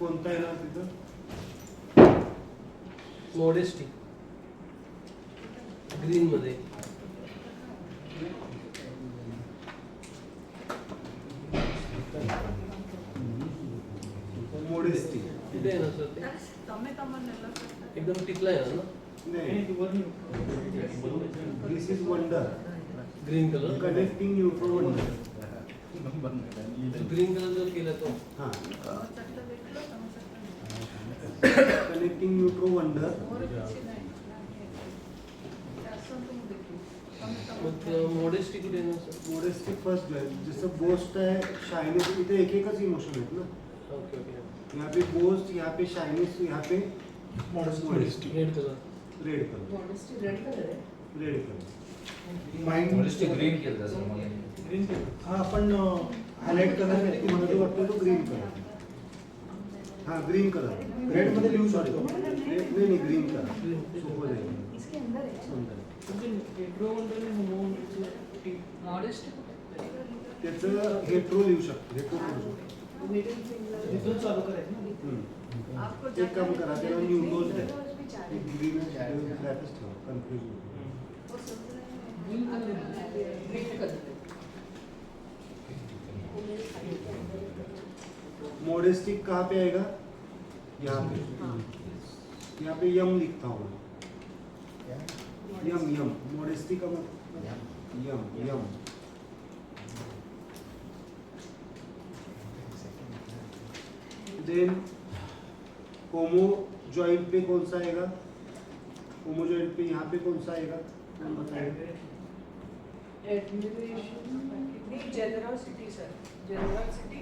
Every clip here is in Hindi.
कोणता येणार तिथं? मोडेस्टी ग्रीन मध्ये मोडेस्टी कुठे आहे ना सर ते एकदम टिकला आहे ना नाही, this is wonder, green colour connecting neutro wonder. Green colour जो केला तो हां, कनेक्टिंग न्यूट्रो वंडर. मग मोडेस्टी कुठे आहे ना सर मोडेस्टी फर्स्ट जो आहे, जसं बोस्ट आहे, शायनिंग, इथे एक एकच इमोशन आहेत ना. ओके ओके यहाँ पे बोस्ट, यहाँ पे शाइनिस, यहाँ पे modesty red colour red colour. Red colour. Modesty green केलं तसं मला. ग्रीन कलर हा आपण हायलाइट कलर तुम्हाला जो वाटतो तो ग्रीन कलर. हां, ग्रीन कलर रेड मध्ये लिहू शकतो. नाही ग्रीन कलर सोपं जाईल. समजा त्याचं हेट्रो लिहू शकतो. हेट्रो करू शकतो. इथून चालू करायचं ना एक काम करा, त्याला न्यू डोज द्या. एक ग्रीन त्यातच ठेवा, कन्फ्युज नको. मोडेस्टिक कहाँ पे आएगा? यहाँ पे. यहाँ पे यम लिखता हूँ. यम यम मोडेस्टिक का मतलब यम यम. देन होमो जॉइंट पे कौन सा आएगा? होमो जॉइंट पे यहाँ पे कौन सा आएगा? कौन बताएगा? जेनरोसिटी सर, जेनरोसिटी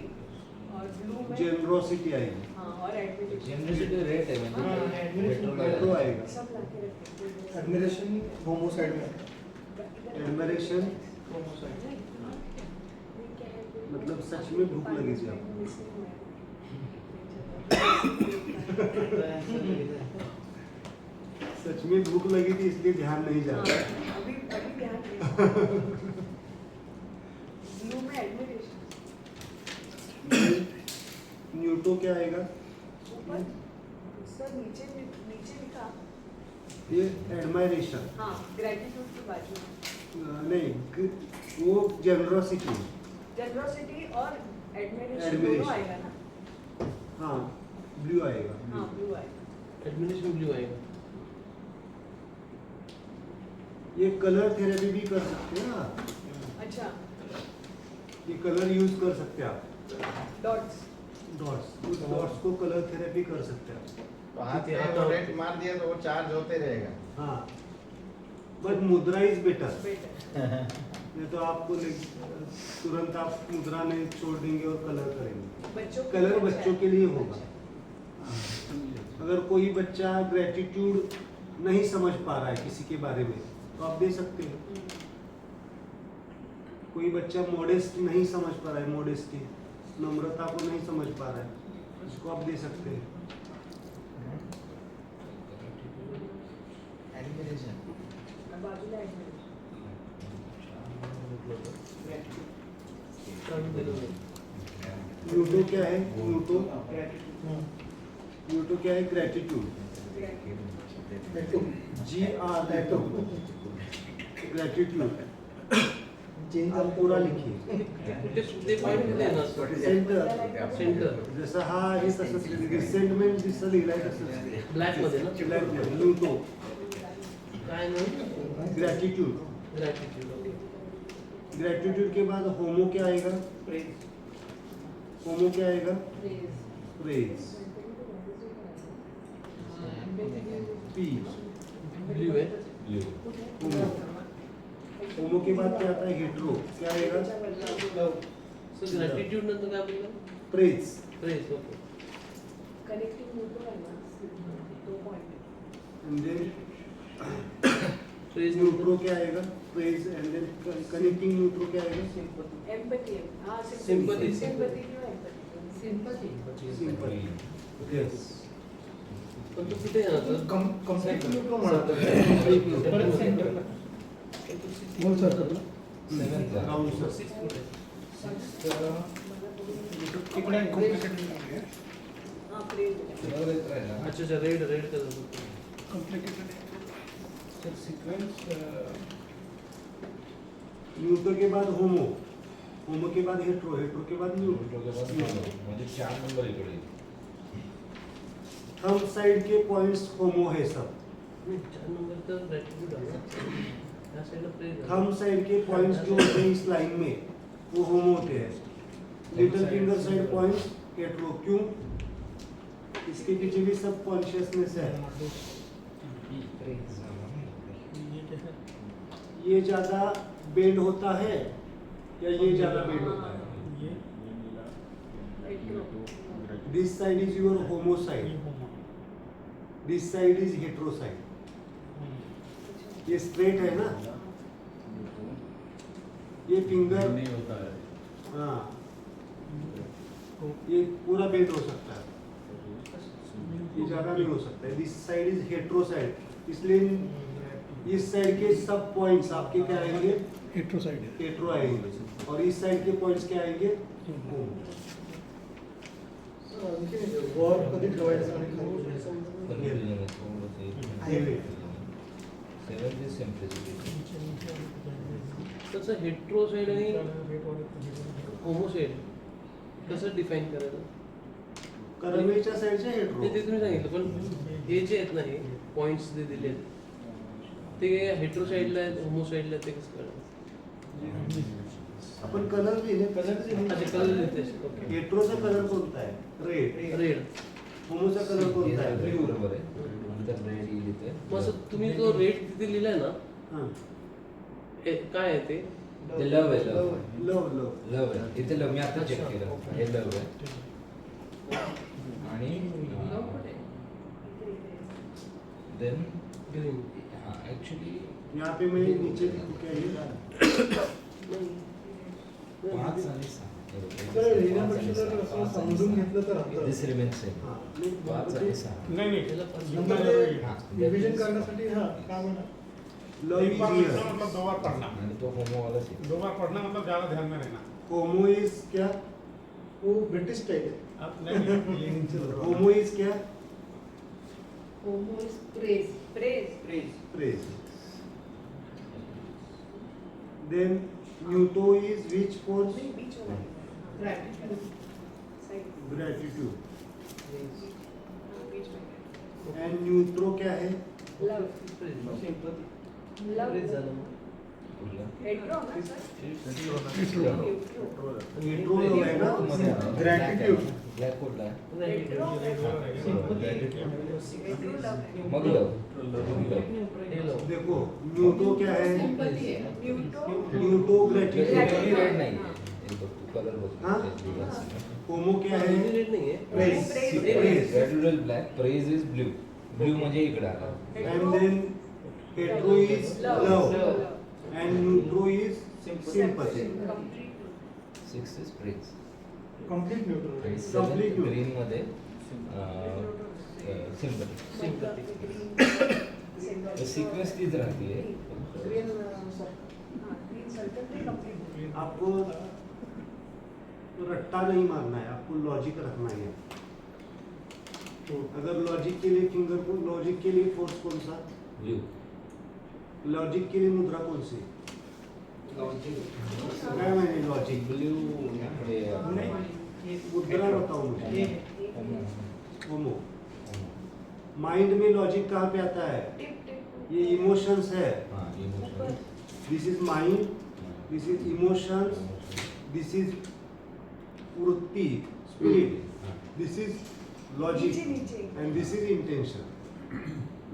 और ब्लू में जेनरोसिटी आएगी. हाँ और एडमिनिस्ट्रेशन जनरली रेट आहे हेट्रो आएगा. सब लाके रखते हैं. एडमिरेशन होमो साइड में. एडमिरेशन मतलब सच में भूख लगी थी आपको. सच में भूख लगी थी इसलिए ध्यान नहीं जा रहा. अभी अभी ध्यान ब्लू में एडमिरेशन न्यूटो क्या आएगा? ऊपर सर नीचे नीचे लिखा. ये एडमायरेशन. हाँ ग्रेटिट्यूड की बाजू में नहीं, वो जेनरोसिटी. जेनरोसिटी और एडमिरेशन Admiration. दोनों आएगा ना. हाँ, ब्लू आएगा. हाँ ब्लू आएगा. एडमिनिस्ट्रेशन ब्लू आएगा. ये कलर थेरेपी भी कर सकते हैं आप. अच्छा ये कलर यूज कर सकते हैं आप. डॉट्स. डॉट्स, उस डॉट्स को कलर थेरेपी कर सकते हैं आप. तो हाथ से रोटेट मार दिया तो वो चार्ज होते रहेगा. हाँ, बट मुद्रा इज बेटर. बेटर. नहीं तो आपको तुरंत आप मुद्रा में छोड़ देंगे और कलर करेंगे. बच्चों कलर बच्चों के लिए होगा. अगर कोई बच्चा ग्रेटिट्यूड नहीं समझ पा रहा है किसी के बारे में तो आप दे सकते हैं. कोई बच्चा मॉडेस्ट नहीं समझ पा रहा है, मॉडेस्टी नम्रता को नहीं समझ पा रहा है, उसको आप दे सकते हैं. एनिमेशन बाजूला एडमिरेशन. न्यूटो क्या है? न्यूटो न्यूटो क्या है? ग्रेटिट्यूड. GR gratitude. आप पूरा लिखिए. ते पॉइंट कुठे आहे ना सर सेंटर. सेंटर जसं हा हे तसंच रिसेंटमेंट दिसतं लिहिलंय तसंच. ब्लॅक मध्ये ना ब्लॅक मध्ये न्यूटो काय ना ग्रेटिट्यूड. ग्रॅटिट्यूड ग्रेटिट्यूड के बाद होमो क्या आएगा? होमो क्या आएगा? प्रेज. पी. ब्लू आहे होमो. होमो के बाद क्या आता है? हेट्रो. क्या आएगा? सर ग्रॅटिट्यूड नंतर काय बोलला praise. Press okay connecting neutral आहे ना. 2 पॉइंट. एंड देन प्रेस न्यूट्रो क्या आएगा? प्रेज. एंड देन कनेक्टिंग न्यूट्रो क्या आएगा? एम्पैथी. हाँ Sympathy. सिंपैथी किंवा एम्पैथी. सिंपैथी. सिंपल. यस. पण तो कुठे आहे ना सर कंप्लीट न्यूट्रो बोल सर्कल राउंड सर. इकडे हाँ प्रेस. लक्षात राहिला ना? अच्छा red colour complicated sir sequence neutro के बाद होमो, होमो के बाद हेट्रो, हेट्रो के बाद न्यूट्रो के बाद न्यूट्रो। म्हणजे 4 नंबर इकडे येईल. थंब साइड के पॉइंट्स होमो है सब। 4 नंबर तर ग्रॅटिट्यूड आहे या साइडला प्रेज थंब साइड के पॉइंट्स जो होते हैं इस लाइन में वो होमो होते हैं। Little finger side points hetero. क्यों? इसके पीछे भी सब कॉन्शियसनेस है। ये ज्यादा बेंड होता है या ये ज्यादा बेंड होता है? This side is your homo side, this side is hetero side. ये स्ट्रेट है ना, ये फिंगर नहीं होता है। हाँ, ये पूरा बेंड हो सकता है, ये ज्यादा नहीं हो सकता है। This side is hetero side, इसलिए इस साइड के सब पॉइंट्स आपके क्या आएंगे? हेट्रो साइड है हेट्रो आएंगे, और इस साइड के पॉइंट्स क्या आएंगे? वॉर कधी ठेवायचं आणि Confusion आहे थोडंसं. हायवे। 7 is simplicity. तसं हेट्रो साइड आणि होमो साइड कसं डिफाइन करायचं? कर्वेच्या साइडचे हेट्रो। ते तुम्ही सांगितलं, पण हे जे आहेत ना हे पॉइंट्स जे दिले आहेत ते हेट्रो साइडला आहेत होमो साइडला आहेत, ते कसं कळलं? आपण कलर लिहिले, अच्छा कलर देतेस. ओके हेट्रोचा कलर कोणता आहे? रेड। रेड. होमोचा कलर कोणता आहे? ब्ल्यू। बरोबर आहे. नंतर रेड येईल इथे. मग असं तुम्ही जो रेड तिथे लिहिलाय ना, हां, काय आहे ते? ते लव आहे लव. लव लव लव आहे. इथे लव मी आता चेक केलं. हे लव आहे. आणि देन ग्रीन. हां ॲक्च्युली यहाँ पे मैं नीचे क्या है? 5 आणि 6. तर लिहिण्यापेक्षा जर असं समजून घेतलं तर होतं. This remains same. हाँ, नहीं, 5 आणि 6. नाही त्याला पण नंबर ते रिव्हिजन करण्यासाठी हा काय म्हणा लव एक बार इज इसका मतलब 2 बार पढ़ना, आणि तो होमोवाला सेम. 2 बार पढ़ना मतलब ज्यादा ध्यान में रहना। होमो इज क्या? वो ब्रिटिश स्टाईल आहे आप नहीं होमो इज क्या? Homo is praise. Praise. Then Newto is which force? नहीं, बीच वाला है. Gratitude. Side. Gratitude. हाँ, बीच में है. And neutro क्या है? Love. Love. प्रेज झालं मग. कुठलं? Hetero ना sir? Neutro Neutro लव है ना? Gratitude. ब्लॅक कोडला आहे. Hetero. Hetero love है. मग लव. हे लव. देखो न्यूटो क्या है? Sympathy है. Newto. न्यूटो ग्रेटिट्यूड। रेड नाही आहे. हे बघ तू कलर बघ. हां? होमो क्या है? रेड नाहीये. Praise. Praise. Praise. Gradual black. Praise is blue. Blue म्हणजे इकडे आला. And then hetero is love. And neutro is sympathy. Complete. 6 is praise. Complete neutral Complete neutral. Green मध्ये सिम्पल. Sympathy. सिक्वेन्स तीच राहते. Green, sir. हाँ, green circle पे complete. आपको रट्टा नहीं मारना है, आपको लॉजिक रखना है। अगर लॉजिक के लिए फिंगर को, लॉजिक के लिए फोर्स कौन सा? ब्ल्यू. लॉजिक के लिए मुद्रा कौन सी? क्या मैंने लॉजिक? ब्ल्यू इकडे मुद्रा बताओ मुझे। होमो. होमो। माइंड में लॉजिक कहाँ पे आता है? Tip, tip. ये इमोशंस है। हां emotion. This is mind, this is emotions, this is वृत्ति, स्पिरिट, दिस इज लॉजिक, नीचे, नीचे. And this is intention.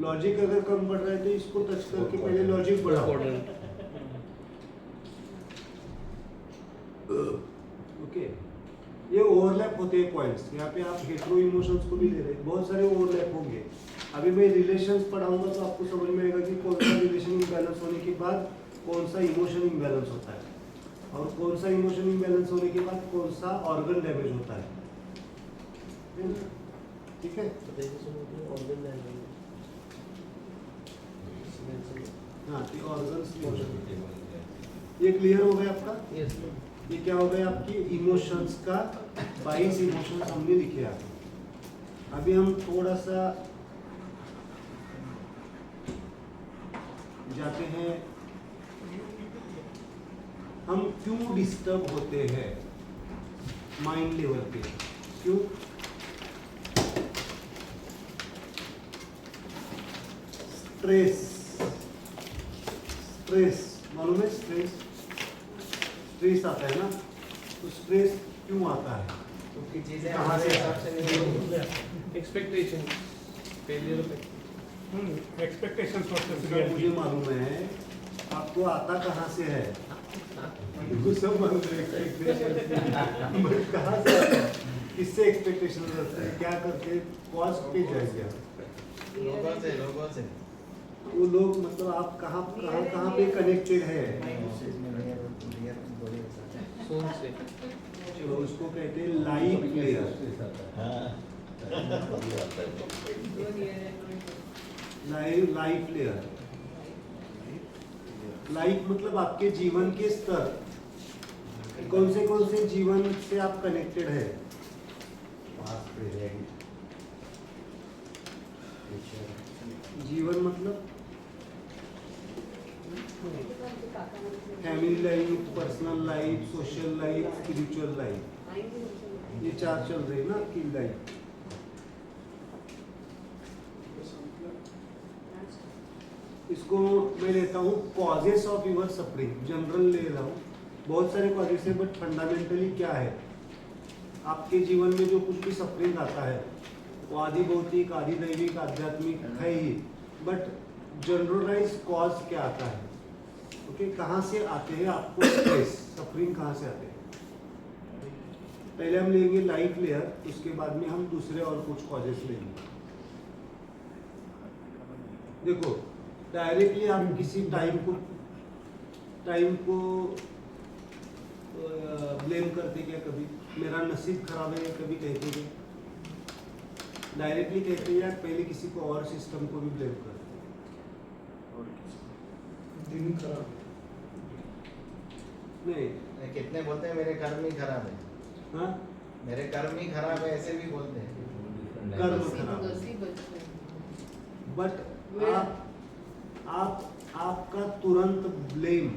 Logic अगर कम बढ़ रहा है तो इसको टच करके पहले लॉजिक बढ़ाओ। Important. ओके, ये ओवरलैप होते हैं पॉइंट्स। यहाँ पे आप हेट्रो इमोशंस को भी ले रहे हैं, बहुत सारे ओवरलैप होंगे। अभी मैं रिलेशंस पढ़ाऊंगा तो आपको समझ में आएगा कि कौन सा रिलेशन इम्बैलेंस होने के बाद कौन सा इमोशन इम्बैलेंस होता है, और कौन सा इमोशन इम्बैलेंस होने के बाद कौन सा ऑर्गन डैमेज होता है। ठीक है? तर त्याच्यासमोर ऑर्गन नाही. हाँ, ये ऑर्गन्स ये क्लियर हो गया आपका? येस. ये क्या हो गया आपकी इमोशंस का 22 इमोशंस हमने लिखे आपको। अभी हम थोड़ा सा जाते हैं, हम क्यों डिस्टर्ब होते हैं माइंड लेवल पे, क्यों? स्ट्रेस, स्ट्रेस मालूम है? स्ट्रेस, स्ट्रेस आता है ना, तो स्ट्रेस क्यों आता है? क्योंकि चीजें कहाँ हमारे से हिसाब से नहीं होती। एक्सपेक्टेशन, फेलियर ऑफ एक्सपेक्टेशंस इसका मुझे मालूम है, आपको आता कहाँ से है? मुझको सब मालूम है एक्सपेक्टेशन, बट कहाँ से आता है? किससे एक्सपेक्टेशन रहता है? क्या करते? कॉस्ट पे जाएंगे आप। लोगों से वो लोग मतलब आप कहाँ पे कनेक्टेड है? सोल से। तो उसको कहते हैं life layer. Life layer, life मतलब आपके जीवन के स्तर, कौन से जीवन से आप कनेक्टेड है? जीवन मतलब family life, personal life, social life, spiritual life, ये चार चल रही है ना आपकी लाइफ। इसको मैं लेता हूँ causes of your suffering, general ले रहा हूँ, बहुत सारे कॉजेस है, बट फंडामेंटली क्या है आपके जीवन में जो कुछ भी सफरिंग आता है वो आदि भौतिक, आदि दैविक, आध्यात्मिक है ही, बट जनरलाइज कॉज क्या आता है? ओके, कहाँ से आते हैं आपको स्ट्रेस, सफरिंग कहाँ से आते हैं? पहले हम लेंगे लाइफ लेयर, उसके बाद में हम दूसरे और कुछ कॉजेस लेंगे। देखो, डायरेक्टली आप किसी टाइम को ब्लेम करते क्या? कभी मेरा नसीब खराब है कभी कहते क्या? डायरेक्टली कहते हैं या पहले किसी को और सिस्टम को भी ब्लेम करते दिन खराब नहीं? कितने बोलते हैं मेरे कर्म ही खराब है, हाँ, मेरे कर्म ही खराब है, ऐसे भी बोलते हैं। कर्म खराब, बट आपका तुरंत ब्लेम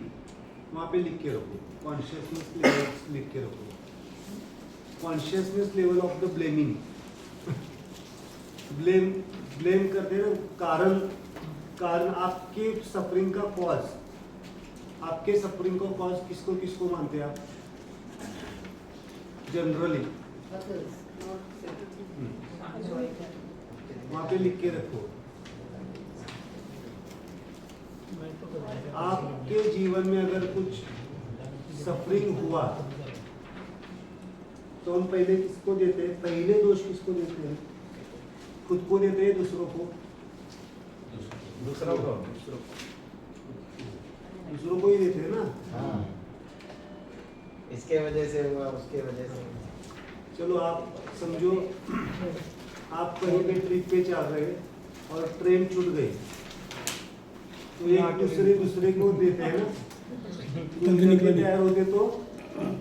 वहाँ पे लिख के रखो, कॉन्शियसनेस लेवल लिख के रखो, consciousness level of the blaming. Blame करते हैं ना, कारण आपके सफरिंग का कॉज, आपके सफरिंग का कॉज किसको मानते हैं आप जनरली? वहाँ पे लिख के रखो। आपके जीवन में अगर कुछ सफरिंग हुआ तो हम पहले किसको देते हैं? पहले दोष किसको देते हैं? खुद को देते हैं, दूसरों को? दूसरों को ही देते हैं ना। हाँ, इसके वजह से हुआ, उसके वजह से। चलो आप समझो, आप कहीं पे ट्रिप पे चल रहे और ट्रेन छूट गई, तो एक दूसरे को देते हैं ना, दूसरे के तैयार होते तो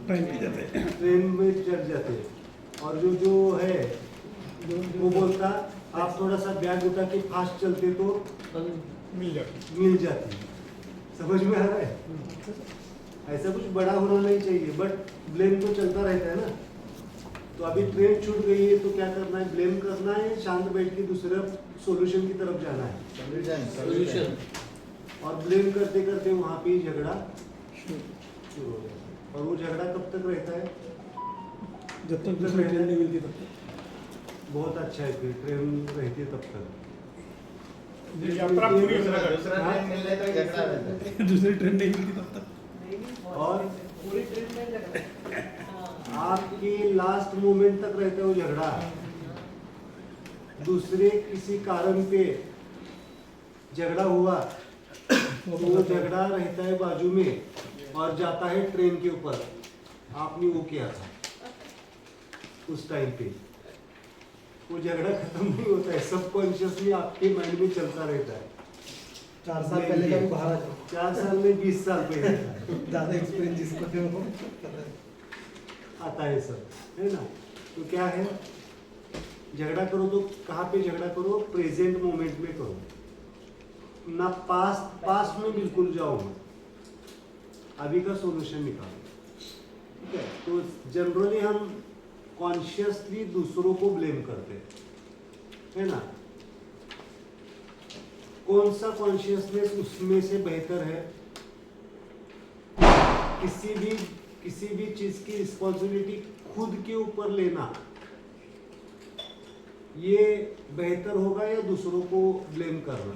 ट्रेन में चढ़ जाते हैं, और जो है वो बोलता आप थोड़ा सा बैग उठा के फास्ट चलते तो मिल जाती। समझ में आ रहा है? ऐसा कुछ बड़ा होना नहीं चाहिए, बट ब्लेम तो चलता रहता है ना। तो अभी ट्रेन छूट गई है तो क्या करना है? ब्लेम करना है, शांत बैठ के दूसरा सॉल्यूशन की तरफ जाना है, सोल्यूशन। और ब्लेम करते करते वहाँ पे झगड़ा शुरू हो गया। और वो झगड़ा कब तक रहता है? जब तक दूसरी ट्रेन नहीं मिलती तब तक। बहुत अच्छा है, फिर ट्रेन रहती है तब तक। यात्रा पूरी हो जाएगा। दूसरा ट्रेन मिलने तक झगड़ा रहता है। दूसरी ट्रेन नहीं मिलती तब तक। और पूरी ट्रेन में लगता आपकी लास्ट मोमेंट तक रहता है वो झगड़ा। दूसरे किसी कारण पे झगड़ा हुआ तो वो झगड़ा रहता है बाजू में और जाता है ट्रेन के ऊपर, आपने वो किया था उस टाइम पे। वो झगड़ा खत्म नहीं होता है, सबकॉन्शियसली आपके माइंड में चलता रहता है। 4 साल पहले का भी बाहर आ जाओ। 4 साल में 20 साल पहले ज्यादा एक्सपीरियंस जिसको है वो आता है सब, है ना। तो क्या है, झगड़ा करो तो कहाँ पे झगड़ा करो, प्रेजेंट मोमेंट में करो ना, पास्ट में बिल्कुल जाओ मत, अभी का सॉल्यूशन निकालो। ठीक है, तो जनरली हम कॉन्शियसली दूसरों को ब्लेम करते हैं, है ना। कौन सा कॉन्शियसनेस उसमें से बेहतर है? किसी भी चीज की रिस्पॉन्सिबिलिटी खुद के ऊपर लेना, ये बेहतर होगा या दूसरों को ब्लेम करना?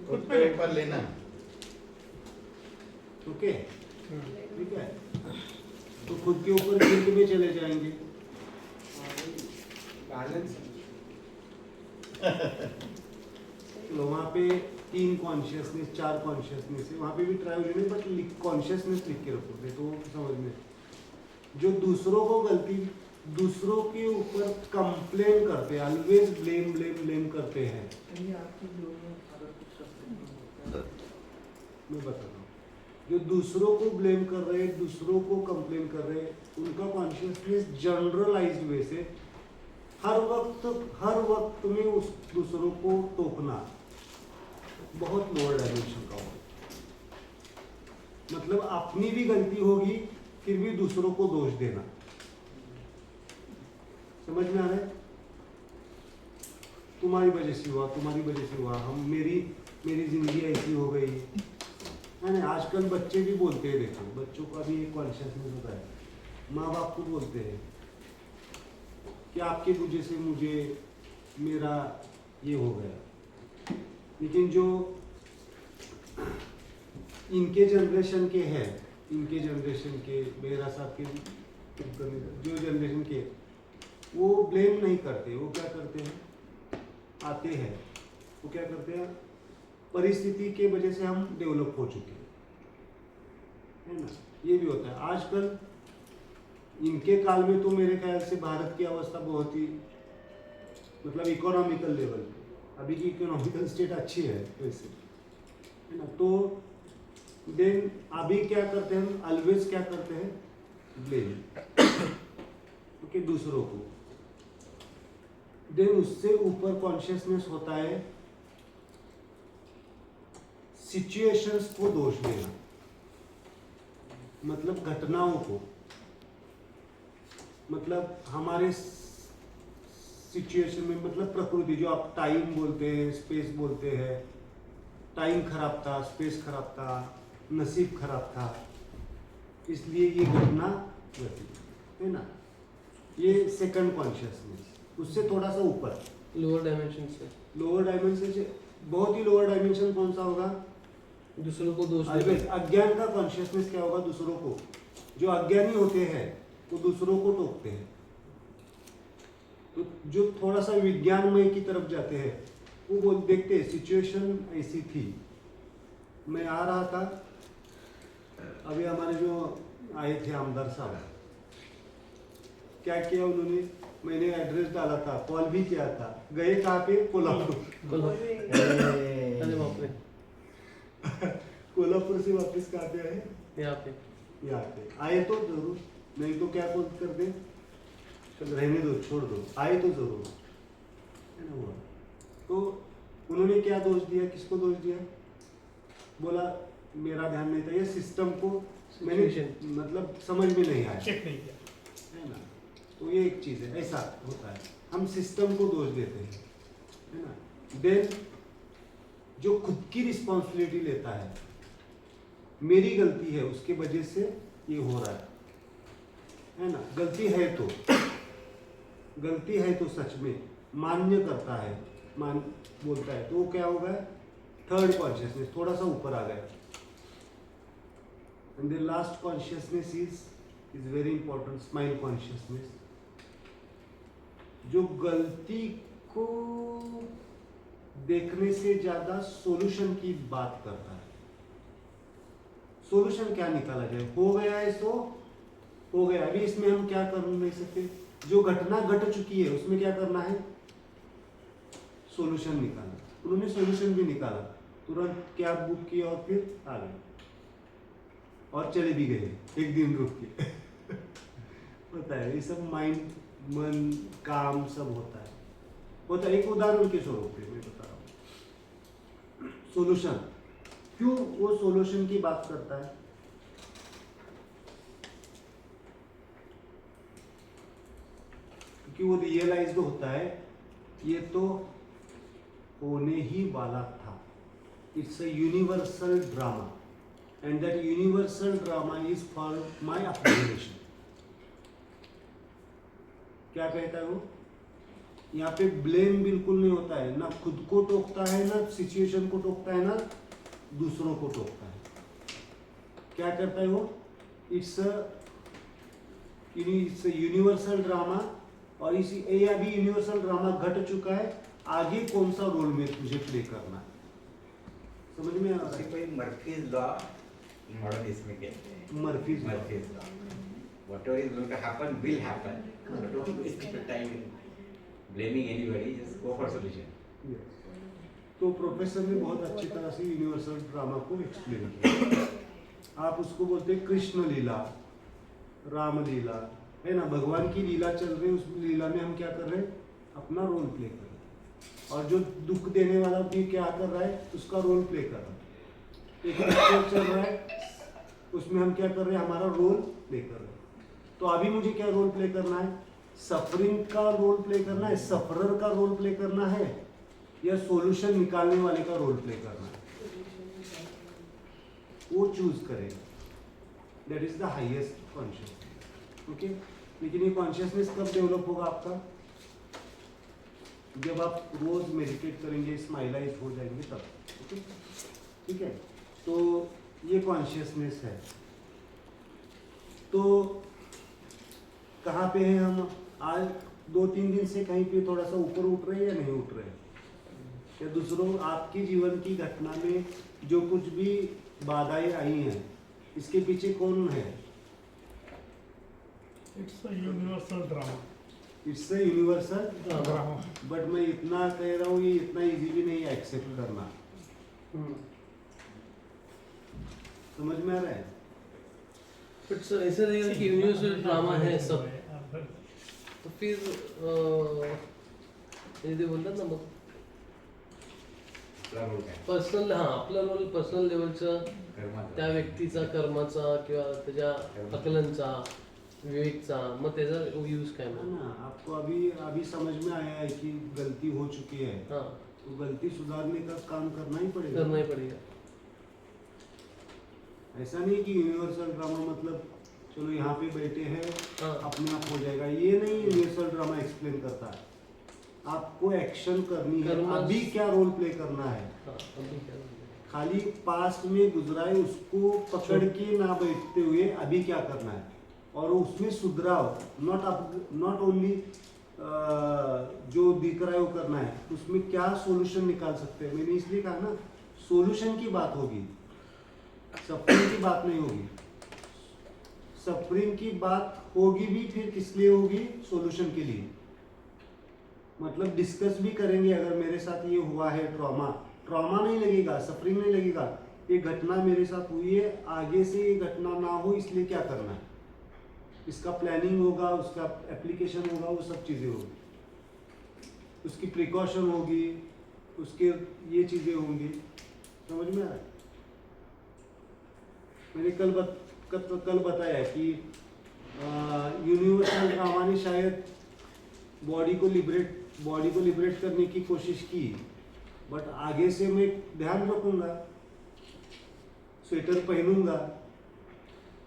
खुद पे ऊपर लेना। ओके, ठीक है, तो खुद के ऊपर गिल्ट में चले जाएंगे। बैलेंस तो वहाँ पे 3 कॉन्शियसनेस 4 कॉन्शियसनेस है, वहाँ पे भी ट्राई हो जाए, बट कॉन्शियसनेस लिख के रखो तो समझ में। जो दूसरों को दूसरों के ऊपर कंप्लेन करते हैं, ऑलवेज ब्लेम करते हैं। मैं बता रहा हूँ, जो दूसरों को ब्लेम कर रहे हैं, दूसरों को कंप्लेन कर रहे हैं, उनका कॉन्शियसनेस जनरलाइज्ड वे से हर वक्त में उस दूसरों को टोकना बहुत लोअर डायमेंशन का होगा। मतलब अपनी भी गलती होगी फिर भी दूसरों को दोष देना। समझ में आ रहा है? तुम्हारी वजह से हुआ, मेरी जिंदगी ऐसी हो गई है ना। आजकल बच्चे भी बोलते हैं, देखो बच्चों का भी एक कॉन्शियसनेस होता है, माँ बाप को बोलते हैं कि आपके वजह से मेरा ये हो गया। लेकिन जो इनके जनरेशन के हैं, मेरा साहब के जो जनरेशन के, वो ब्लेम नहीं करते। वो क्या करते हैं, आते हैं, वो क्या करते हैं, परिस्थिति के वजह से हम डेवलप हो चुके हैं, है ना। ये भी होता है आजकल। इनके काल में तो मेरे ख्याल से भारत की अवस्था बहुत ही मतलब इकोनॉमिकल लेवल पे, अभी की इकोनॉमिकल स्टेट अच्छी है वैसे, है ना। तो देन अभी क्या करते हैं, ऑलवेज क्या करते हैं, ब्लेम ओके दूसरों को। देन उससे ऊपर कॉन्शियसनेस होता है सिचुएशंस को दोष देना, मतलब घटनाओं को, मतलब हमारे सिचुएशन में, मतलब प्रकृति, जो आप टाइम बोलते हैं, स्पेस बोलते हैं, टाइम खराब था, स्पेस खराब था, नसीब खराब था, इसलिए ये घटना घटी, है ना। ये सेकंड कॉन्शियसनेस। उससे थोड़ा सा ऊपर लोअर डायमेंशन से बहुत ही लोअर डायमेंशन कौन सा होगा, दूसरों को दोष ऑलवेज अज्ञान का कॉन्शियसनेस क्या होगा, दूसरों को, जो अज्ञानी होते हैं वो दूसरों को टोकते हैं। तो जो थोड़ा सा विज्ञानमय की तरफ जाते हैं, वो देखते हैं सिचुएशन ऐसी थी, मैं आ रहा था, अभी हमारे जो आए थे आमदार साहब, क्या किया उन्होंने, मैंने एड्रेस डाला था, कॉल भी किया था, गए कहाँ पे, कोल्हापुर। अरे बाप रे, कोल्हापुर से वापस कहाँ पे आए, यहाँ पे आए तो जरूर, नहीं तो क्या कॉल कर दे, रहने दो, छोड़ दो, आए तो जरूर, है ना। हुआ तो उन्होंने क्या दोष दिया, किसको दोष दिया, बोला मेरा ध्यान नहीं था, ये सिस्टम को मैंने मतलब समझ में नहीं आया, चेक नहीं किया, है ना। तो ये एक चीज है, ऐसा होता है, हम सिस्टम को दोष देते हैं, है ना। देन जो खुद की रिस्पॉन्सिबिलिटी लेता है, मेरी गलती है, उसके वजह से ये हो रहा है ना। गलती है तो सच में मान्य करता है, बोलता है, तो वो क्या होगा, थर्ड कॉन्शियसनेस, थोड़ा सा ऊपर आ गया। And the last consciousness is very important, smile consciousness, जो गलती को देखने से ज्यादा सॉल्यूशन की बात करता है। सॉल्यूशन क्या निकाला जाए, हो गया है सो हो गया, अभी इसमें हम क्या कर नहीं सकते, जो घटना घट चुकी है उसमें क्या करना है, सॉल्यूशन निकालना। उन्होंने सॉल्यूशन भी निकाला, तुरंत कैब बुक किया और फिर आ गए और चले भी गए, एक दिन रुक के। पता है ये सब माइंड मन काम सब होता है। होता है, एक उदाहरण के स्वरूप पे मैं बता रहा हूँ। सोल्यूशन, क्यों वो सोल्यूशन की बात करता है? क्योंकि वो रियलाइज्ड होता है ये तो होने ही वाला था। It's a universal drama and that universal drama is for my upgradation. क्या कहता है वो? यहाँ पे ब्लेम बिल्कुल नहीं होता है, ना खुद को टोकता है, ना सिचुएशन को टोकता है, ना दूसरों को टोकता है। क्या करता है वो? इट्स यूनिवर्सल ड्रामा, और इसी ये अभी यूनिवर्सल ड्रामा घट चुका है, आगे कौन सा रोल में तुझे प्ले करना है। समझ में आ रहा है? कोई मर्फीज लॉ मॉडर्न इसमें कहते हैं, Murphy's law. whatever is going to happen will happen. So don't waste your time in blaming anybody. Just go for solution. Yes. तो प्रोफेसर ने बहुत अच्छी तरह से यूनिवर्सल ड्रामा को एक्सप्लेन किया। आप उसको बोलते हैं कृष्ण लीला, राम लीला, है ना? भगवान की लीला चल रही है, उस लीला में हम क्या कर रहे हैं? अपना रोल प्ले कर रहे हैं। और जो दुख देने वाला भी क्या कर रहा है? उसका रोल प्ले कर रहा है। एक पिक्चर चल रहा है, उसमें हम क्या कर रहे हैं? हमारा रोल प्ले कर रहे हैं। तो अभी मुझे क्या रोल प्ले करना है? सफरिंग का रोल प्ले करना है, सफरर का रोल प्ले करना है, या सॉल्यूशन निकालने वाले का रोल प्ले करना है? वो चूज करेगा। That is the highest consciousness. Okay, लेकिन ये कॉन्शियसनेस कब डेवलप होगा आपका? जब आप रोज मेडिटेट करेंगे, स्माइलाइज हो जाएंगे तब। ओके, ठीक है? तो ये कॉन्शियसनेस है। तो कहाँ पे हैं हम आज? 2-3 दिन से कहीं पे थोड़ा सा ऊपर उठ रहे हैं या नहीं उठ रहे हैं? या दूसरों आपके जीवन की घटना में जो कुछ भी बाधाएं आई हैं, इसके पीछे कौन है? It's a universal drama. It's a universal drama. But मैं इतना कह रहा हूँ, ये इतना इजी भी नहीं है एक्सेप्ट करना। समझ में आ रहा है? बट ऐसा रहेगा कि यूनिवर्सल ड्रामा है सब, तो फिर ते बोलतात ना, मग आपला रोल काय? पर्सनल, आपला रोल पर्सनल लेवलचा, कर्माचा. त्या व्यक्तीचा कर्माचा किंवा त्याच्या अकलनचा, विवेकचा, मग त्याचा यूज काय? है ना? आपको अभी समझ में आया है कि गलती हो चुकी है, हाँ, तो गलती सुधारने का काम करना ही पड़ेगा। करना ही पड़ेगा। ऐसा नहीं कि यूनिवर्सल ड्रामा मतलब चलो यहाँ पे बैठे हैं, हाँ, अपने आप हो जाएगा, ये नहीं यूनिवर्सल ड्रामा एक्सप्लेन करता है। आपको एक्शन करनी है, कर्म- अभी क्या रोल प्ले करना है। हाँ, अभी क्या? खाली पास्ट में गुजरा है उसको पकड़ के ना बैठते हुए अभी क्या करना है, और उसमें सुधराव, नॉट ओनली जो दिख रहा है वो करना है, उसमें क्या सॉल्यूशन निकाल सकते हैं। मैंने इसलिए कहा ना, सॉल्यूशन की बात होगी, सफरिंग की बात नहीं होगी। सफरिंग की बात होगी भी, फिर किस लिए होगी? सॉल्यूशन के लिए। मतलब डिस्कस भी करेंगे, अगर मेरे साथ ये हुआ है, ट्रॉमा नहीं लगेगा, सफरिंग नहीं लगेगा, ये घटना मेरे साथ हुई है, आगे से ये घटना ना हो इसलिए क्या करना है, इसका प्लानिंग होगा, उसका एप्लीकेशन होगा, वो सब चीज़ें होगी, उसकी प्रिकॉशन होगी, उसके ये चीज़ें होंगी। समझ में आ रहा है? मैंने कल बताया कि यूनिवर्सल ड्रामा ने शायद बॉडी को लिबरेट करने की कोशिश की, बट आगे से मैं ध्यान रखूंगा, स्वेटर पहनूंगा,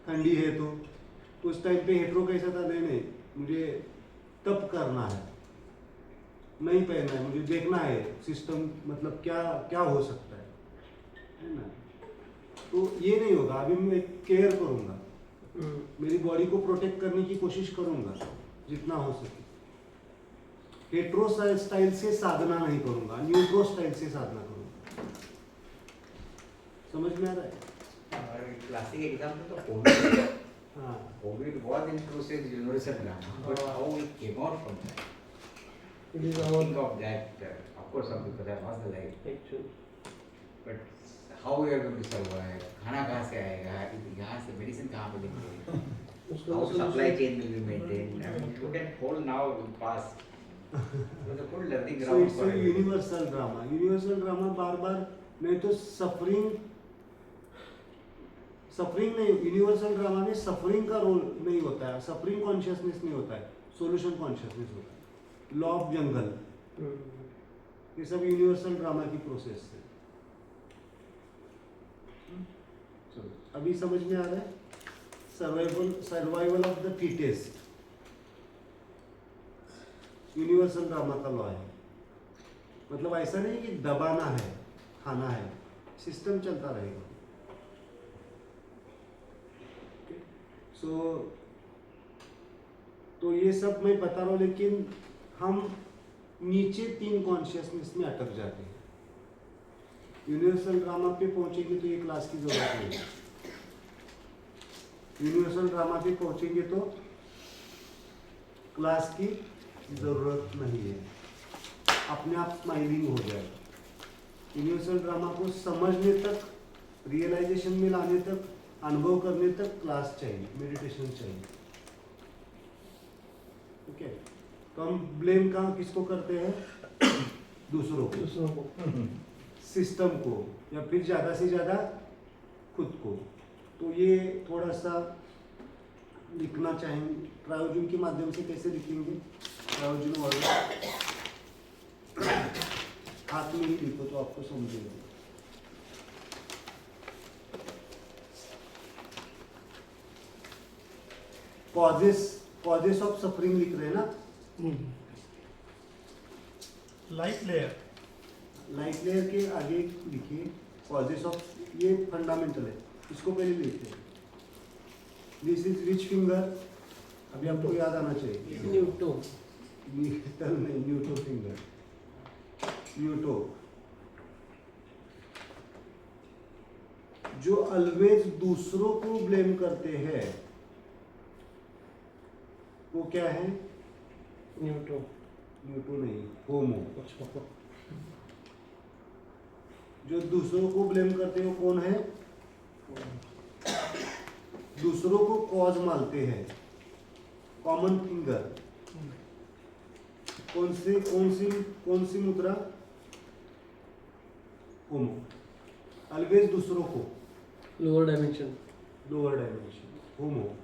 ठंडी है तो उस टाइम पे हेट्रो कैसा था, नहीं मुझे तब करना है, नहीं पहनना है, मुझे देखना है सिस्टम मतलब क्या हो सकता है ना? तो ये नहीं होगा। अभी मैं केयर करूंगा, मेरी बॉडी को प्रोटेक्ट करने की कोशिश करूंगा जितना हो सके। हेट्रो स्टाइल से साधना नहीं करूंगा, न्यूट्रो स्टाइल से साधना करूंगा। समझ में आ रहा है? क्लासिक एग्जाम्पल तो कोविड. हाँ, COVID was introduced as universal drama, but how we came out from that? It is Think our of that. Of course, some people have lost their life, actual. but how we are going to survive? खाना कहाँ से आएगा? यहाँ से मेडिसिन कहाँ पे लेंगे? उसका how solution- supply chain will be maintained. I mean, look at whole now past. It was a good learning So ground it's for a everyone. universal drama. Universal drama बार बार नहीं तो सफरिंग नहीं, यूनिवर्सल ड्रामा में सफरिंग का रोल नहीं होता है, सफरिंग कॉन्शियसनेस नहीं होता है, सोल्यूशन कॉन्शियसनेस होता है। लॉ ऑफ जंगल, ये सब यूनिवर्सल ड्रामा की प्रोसेस है। चलो अभी समझ में आ रहा है? Survival of the fittest universal drama का लॉ है। मतलब ऐसा नहीं कि दबाना है, खाना है, सिस्टम चलता रहेगा। तो ये सब मैं बता रहा हूँ, लेकिन हम नीचे 3 कॉन्शियसनेस में अटक जाते हैं। यूनिवर्सल ड्रामा पे पहुंचेंगे तो ये क्लास की जरूरत नहीं है। यूनिवर्सल ड्रामा पे पहुंचेंगे तो क्लास की जरूरत नहीं है, अपने आप स्माइलिंग हो जाएगा। यूनिवर्सल ड्रामा को समझने तक, रियलाइजेशन में लाने तक, अनुभव करने तक क्लास चाहिए, मेडिटेशन चाहिए। ओके तो हम ब्लेम कहाँ किसको करते हैं? दूसरों को, सिस्टम को, या फिर ज़्यादा से ज़्यादा खुद को। तो ये थोड़ा सा लिखना चाहेंगे प्रायोजन के माध्यम से। कैसे लिखेंगे प्रायोजन वाले? हाथ में ही लिखो तो आपको समझेगा। कॉजेस ऑफ सफरिंग लिख रहे हैं ना? लाइट लेयर, लाइट लेयर के आगे लिखिए कॉजेस ऑफ, ये फंडामेंटल है, इसको पहले लिखते हैं। This is which finger? अभी आपको याद आना चाहिए। न्यूटो, नहीं, न्यूटो फिंगर, न्यूटो। जो ऑलवेज दूसरों को ब्लेम करते हैं वो क्या है? न्यूटो, न्यूटो नहीं, होमो। जो दूसरों को ब्लेम करते हैं वो कौन है? दूसरों को कॉज मानते हैं, कॉमन फिंगर। कौन सी मुद्रा? होमो। ऑलवेज दूसरों को, लोअर डायमेंशन, लोअर डायमेंशन, होमो।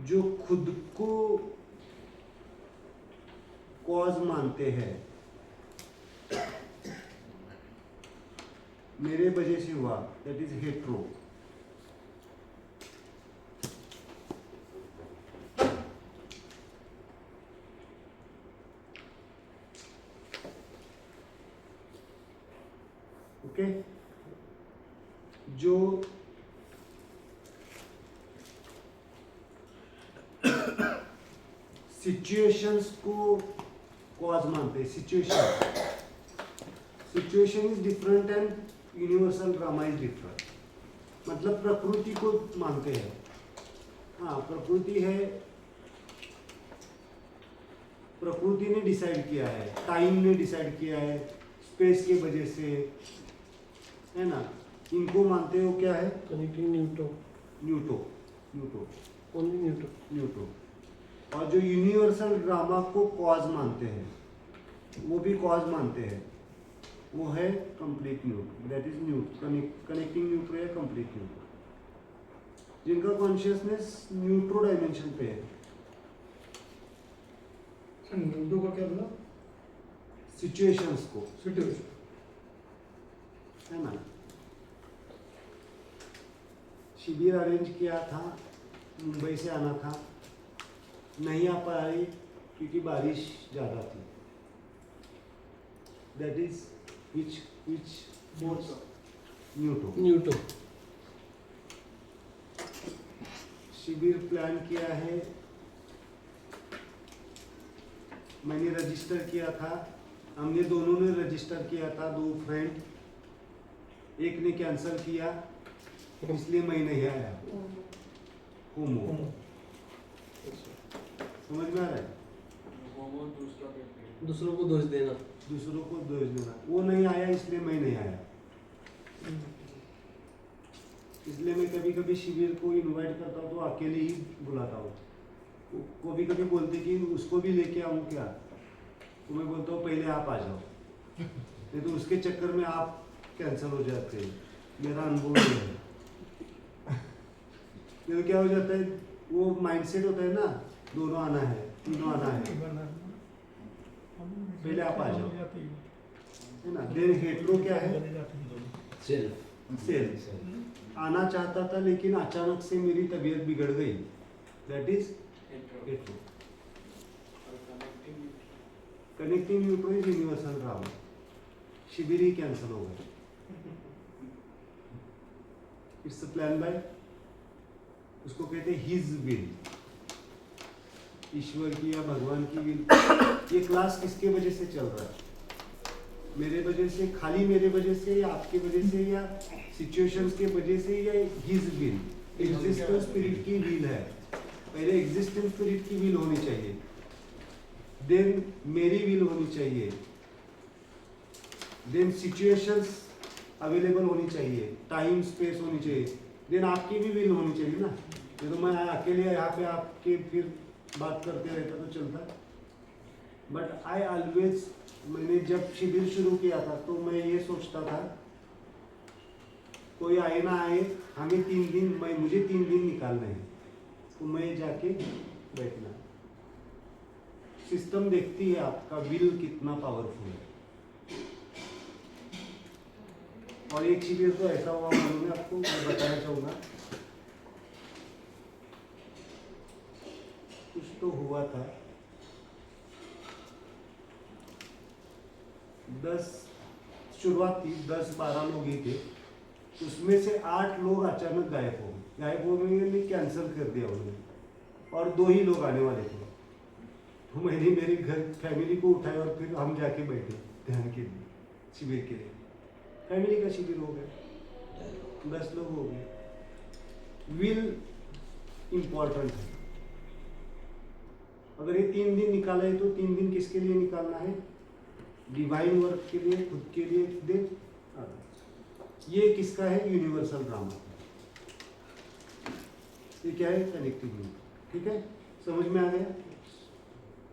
जो खुद को कॉज मानते हैं, मेरे वजह से हुआ, दैट इज हेट्रो। ओके, जो सिचुएशंस को कॉज मानते हैं, situation is different and universal drama is different. मतलब प्रकृति को मानते हैं। हाँ, प्रकृति है, प्रकृति ने डिसाइड किया है, टाइम ने डिसाइड किया है, स्पेस की वजह से, है ना। इनको मानते हो क्या है? Connecting neutro, neutro, only neutro. और जो यूनिवर्सल ड्रामा को कॉज मानते हैं, वो भी कॉज मानते हैं, वो है कंप्लीट न्यूट्रो, दैट इज कनेक्टिंग न्यूट्रो या कंप्लीट न्यूट्रो, जिनका कॉन्शियसनेस न्यूट्रो डायमेंशन पे है। न्यूटो का क्या मतलब? सिचुएशंस को, सिचुएशन, है ना। शिविर अरेंज किया था, मुंबई से आना था, नहीं आ पाई क्योंकि बारिश ज़्यादा थी। That is which force? Neutro. शिविर प्लान किया है, मैंने रजिस्टर किया था, हमने दोनों ने रजिस्टर किया था, 2 फ्रेंड, एक ने कैंसिल किया इसलिए मैं नहीं आया। होमो। समझ में आ रहा है? दूसरों को दोष देना। दूसरों को दोष देना, वो नहीं आया इसलिए मैं नहीं आया। इसलिए मैं कभी कभी शिविर को इनवाइट करता हूँ तो अकेले ही बुलाता हूँ। कभी कभी बोलते कि उसको भी लेके आऊँ क्या, तो मैं बोलता हूँ पहले आप आ जाओ, नहीं तो उसके चक्कर में आप कैंसिल हो जाते हैं। मेरा अनुभव ये है। तो क्या हो जाता है, वो माइंडसेट होता है ना, दोनों आना है, तीनों आना है, पहले आप आ जाओ, है ना। देन हेट्रो क्या है, सेल्फ आना चाहता था लेकिन अचानक से मेरी तबीयत बिगड़ गई, that is hetero. Connecting neutro is universal drama. शिविर ही कैंसिल हो गया। इट्स प्लान बाय, उसको कहते हैं हिज विल, ईश्वर की या भगवान की विल। ये क्लास किसके वजह से चल रहा है, मेरे वजह से, खाली मेरे वजह से, या आपके वजह से, या सिचुएशंस के वजह से, या हिज विल, एग्जिस्टेंस स्पिरिट की विल है। पहले एग्जिस्टेंस स्पिरिट की विल होनी चाहिए, देन मेरी विल होनी चाहिए, देन सिचुएशंस अवेलेबल होनी चाहिए, टाइम स्पेस होनी चाहिए, देन आपकी भी विल होनी चाहिए ना। ये तो मैं अकेले यहाँ पे आपके फिर बात करते रहता तो चलता। बट आई ऑलवेज, मैंने जब शिविर शुरू किया था तो मैं ये सोचता था कोई आए ना आए, हमें 3 दिन, मुझे 3 दिन निकालने हैं, तो मैं जाके बैठना। सिस्टम देखती है आपका विल कितना पावरफुल है। और एक शिविर तो ऐसा हुआ, मैं आपको बताना चाहूँगा, कुछ तो हुआ था, 10 शुरुआत थी, 10-12 लोग ही थे, उसमें से 8 लोग अचानक गायब हो गए। गायब हो गए, कैंसिल कर दिया उन्होंने, और 2 ही लोग आने वाले थे। तो मैंने मेरे घर फैमिली को उठाया और फिर हम जाके बैठे ध्यान के लिए, शिविर के लिए। फैमिली का शिविर हो गया, 10 लोग हो गए। विल इंपॉर्टेंट है। अगर ये 3 दिन निकाला है तो 3 दिन किसके लिए निकालना है, डिवाइन वर्क के लिए, खुद के लिए, दे। ये किसका है, यूनिवर्सल ड्रामा। ये क्या है, कनेक्टिव। ठीक है, समझ में आ गया।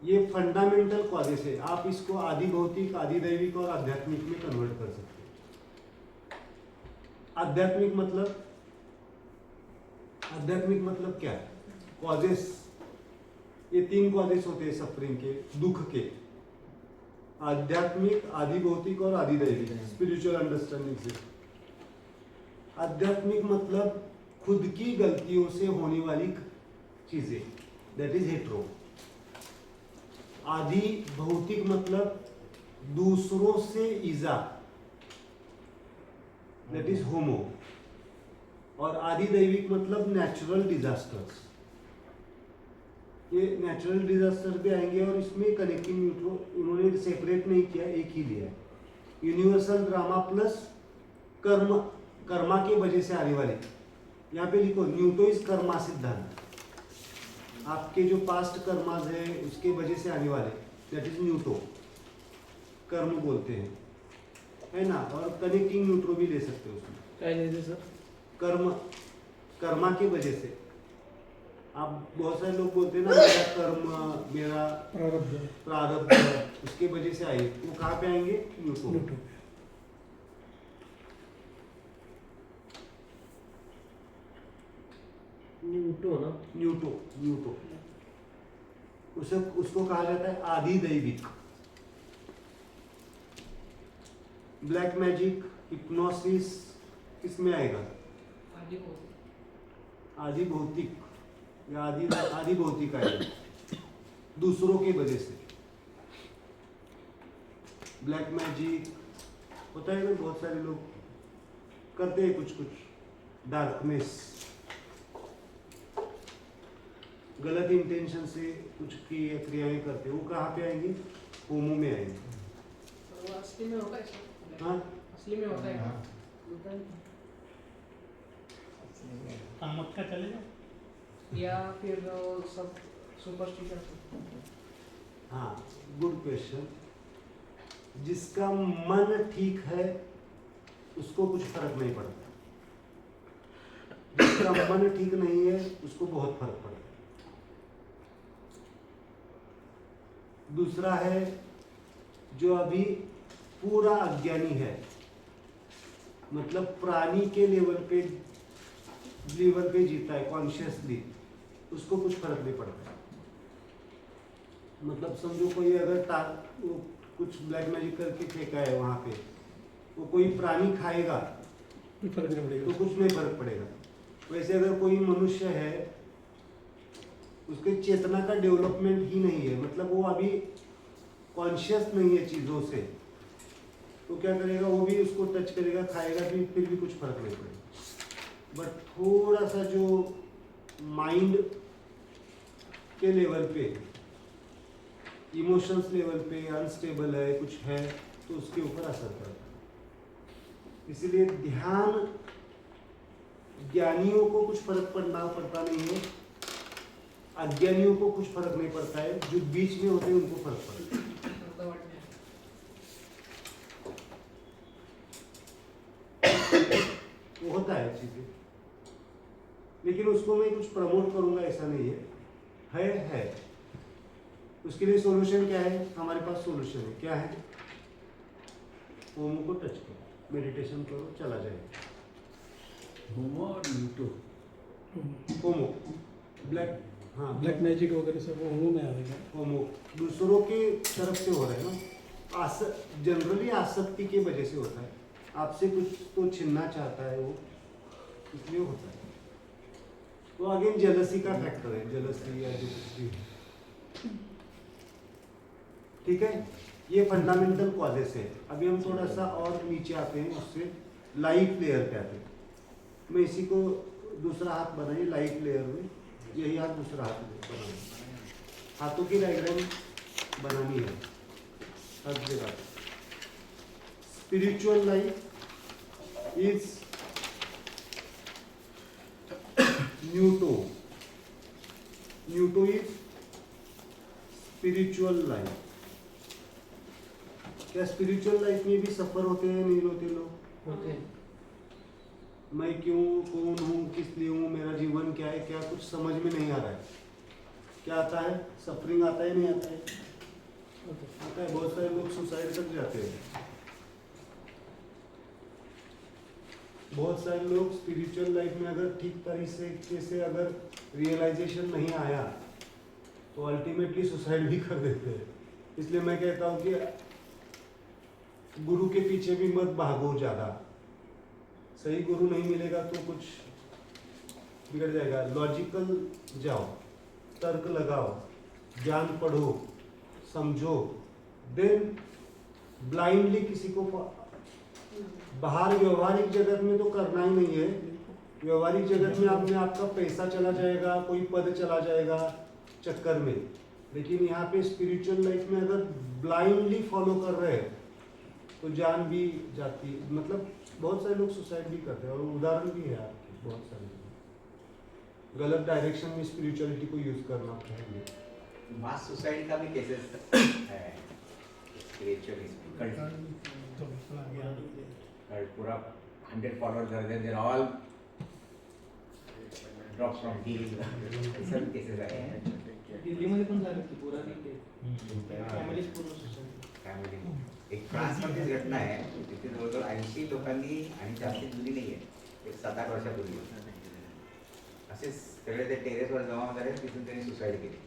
ये फंडामेंटल कॉजेस है। आप इसको आदि भौतिक, आदि दैविक और आध्यात्मिक में कन्वर्ट कर सकते हैं। आध्यात्मिक मतलब क्या है, कॉजेस। ये 3 कॉजेस होते हैं सफरिंग के, दुख के, आध्यात्मिक, आदि भौतिक और आदि दैविक, स्पिरिचुअल अंडरस्टैंडिंग से। आध्यात्मिक मतलब खुद की गलतियों से होने वाली चीजें, दैट इज हेट्रो। आदि भौतिक मतलब दूसरों से ईजा, दैट इज होमो। और आदि दैविक मतलब नेचुरल डिजास्टर्स। ये नेचुरल डिजास्टर भी आएंगे, और इसमें कनेक्टिंग न्यूट्रो उन्होंने सेपरेट नहीं किया, एक ही लिया। यूनिवर्सल ड्रामा प्लस कर्मा के वजह से आने वाले, यहाँ पे लिखो न्यूटो इज कर्मा सिद्धांत। आपके जो पास्ट कर्माज है उसके वजह से आने वाले, दैट इज न्यूटो, कर्म बोलते हैं, है ना। और कनेक्टिंग न्यूट्रो भी ले सकते हो उसमें। क्या लेते सर, कर्मा की वजह से। आप बहुत सारे लोग बोलते हैं ना, मेरा कर्म, मेरा प्रारब्ध उसके वजह से आए, वो कहाँ पे आएंगे, न्यूटो। न्यूटो उसको कहा जाता है आदि दैविक। ब्लैक मैजिक, हिप्नोसिस किसमें आएगा, आदि भौतिक, या आदि भौतिक आएगा, दूसरों की वजह से। ब्लैक मैजिक होता है ना, बहुत सारे लोग करते हैं कुछ डार्कनेस, गलत इंटेंशन से कुछ क्रियाएं करते हैं, वो कहाँ पे आएंगे, होमो में आएंगे। असली में होता है, हाँ, असली में होता है। कामत का चलेगा, या फिर सब सुपरस्टिशन। हाँ, गुड क्वेश्चन। जिसका मन ठीक है उसको कुछ फर्क नहीं पड़ता, जिसका मन ठीक नहीं है उसको बहुत फर्क पड़ता है। दूसरा है जो अभी पूरा अज्ञानी है, मतलब प्राणी के लेवल पे जीता है कॉन्शियसली, उसको कुछ फर्क नहीं पड़ता। मतलब समझो कोई अगर वो कुछ ब्लैक मैजिक करके फेंका है वहां पे, वो कोई प्राणी खाएगा कोई फर्क नहीं पड़ेगा। तो कुछ नहीं फर्क पड़ेगा। वैसे अगर कोई मनुष्य है, उसके चेतना का डेवलपमेंट ही नहीं है, मतलब वो अभी कॉन्शियस नहीं है चीज़ों से, तो क्या करेगा, वो भी उसको टच करेगा, खाएगा, फिर भी कुछ फर्क नहीं पड़ेगा। बट थोड़ा सा जो माइंड के लेवल पे, इमोशंस लेवल पे अनस्टेबल है, कुछ है, तो उसके ऊपर असर पड़ता है। इसीलिए ध्यान ज्ञानियों को कुछ फर्क पड़ता नहीं है, अज्ञानियों को कुछ फर्क नहीं पड़ता है, जो बीच में होते हैं उनको फर्क पड़ता है। वो होता है चीजें, लेकिन उसको मैं कुछ प्रमोट करूंगा ऐसा नहीं है। उसके लिए सॉल्यूशन क्या है? हमारे पास सॉल्यूशन है। क्या है? ओम को टच करो, मेडिटेशन करो, चला जाएगा। होमो और न्यूटो, होमो ब्लैक, हाँ ब्लैक मैजिक वगैरह सब होमो में आएगा। होमो दूसरों की तरफ से हो रहा है ना, जनरली आसक्ति की वजह से होता है। आपसे कुछ तो छीनना चाहता है वो, इसलिए होता है। तो अगेन जेलसी का फैक्टर है, जेलसी या जो कुछ भी है। ठीक है, ये फंडामेंटल कॉजेस है। अभी हम थोड़ा सा और नीचे आते हैं, उससे लाइफ लेयर कहते हैं। मैं इसी को दूसरा हाथ बनाइए, लाइफ लेयर में यही हाथ दूसरा हाथ में बनाइए। हाथों की डायग्राम बनानी है हर जगह। Spiritual life is neutro is spiritual life. क्या स्पिरिचुअल लाइफ में भी सफर होते हैं? नहीं होते लोग? होते हैं। मैं क्यों, कौन हूँ, किस लिए हूँ, मेरा जीवन क्या है, क्या कुछ समझ में नहीं आ रहा है। क्या आता है? सफरिंग आता है, नहीं आता है? आता है। बहुत सारे लोग सुसाइड तक जाते हैं। बहुत सारे लोग स्पिरिचुअल लाइफ में अगर ठीक तरीके से अगर रियलाइजेशन नहीं आया तो अल्टीमेटली सुसाइड भी कर देते हैं। इसलिए मैं कहता हूँ कि गुरु के पीछे भी मत भागो ज़्यादा। सही गुरु नहीं मिलेगा तो कुछ बिगड़ जाएगा। लॉजिकल जाओ, तर्क लगाओ, ज्ञान पढ़ो, समझो, देन ब्लाइंडली किसी को बाहर व्यवहारिक जगत में तो करना ही नहीं है। व्यवहारिक जगत में आपका पैसा चला जाएगा, कोई पद चला जाएगा चक्कर में। लेकिन यहाँ पे स्पिरिचुअल लाइफ में अगर ब्लाइंडली फॉलो कर रहे हैं तो जान भी जाती है। मतलब बहुत सारे लोग सुसाइड भी करते हैं, और उदाहरण भी है आपके बहुत सारे। गलत डायरेक्शन में स्पिरिचुअलिटी को यूज करना चाहिए। मास सुसाइड का भी केसेस है स्पिरिचुअली कल्ट पूरा 100 फॉलोअर्स कर देते हैं, ऑल ड्रॉप फ्रॉम हिल, सब केसेस आए हैं। दिल्लीमध्ये पण झालं की पूरा फॅमिलीज पूर्ण फॅमिली एक फ्रान्समध्येच घटना आहे, तिथे जवळजवळ 80 लोकांनी, आणि जास्त जुनी नाही आहे, एक 7-8 वर्षापूर्वी असे सगळे ते टेरेसवर जमा झाले, तिथून त्यांनी सुसाइड केली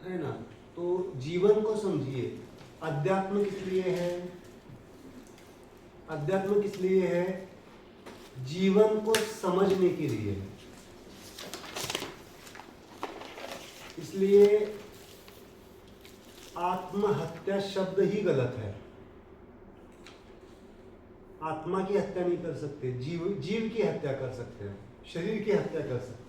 है ना। तो जीवन को समझिए। अध्यात्म किस लिए है? अध्यात्म किस लिए है? जीवन को समझने के लिए। इसलिए आत्महत्या शब्द ही गलत है। आत्मा की हत्या नहीं कर सकते, जीव की हत्या कर सकते हैं, शरीर की हत्या कर सकते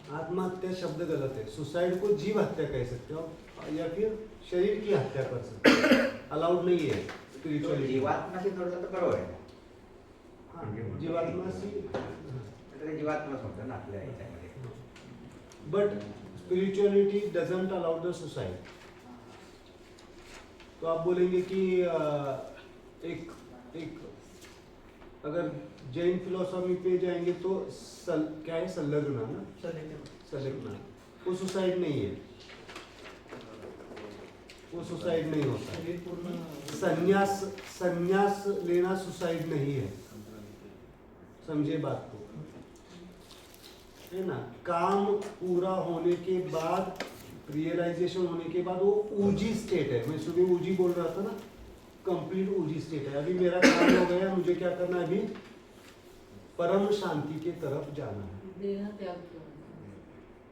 हैं। आत्महत्या शब्द गलत है। सुसाइड को जीव हत्या कह सकते हो, या फिर शरीर की हत्या कर सकते हो, अलाउड नहीं है स्पिरिचुअली। जीवात्माशी जोडलं तर बरोबर आहे, जीवात्माशी जीवात्माच म्हणतो ना आपल्या याच्यामध्ये। But spirituality doesn't allow the suicide. तो आप बोलेंगे कि एक अगर जैन फिलोसॉफी पे जाएंगे तो क्या है, संलग्न ना, संलग्न, वो सुसाइड नहीं है, वो सुसाइड नहीं होता। संन्यास लेना सुसाइड नहीं है, समझे बात को, है ना। काम पूरा होने के बाद, रियलाइजेशन होने के बाद वो ऊजी स्टेट है। मैं सुबह ऊजी बोल रहा था ना, कंप्लीट ऊजी स्टेट है। अभी मेरा काम हो गया, मुझे क्या करना है, अभी परम शांति के तरफ जाना है। देह त्याग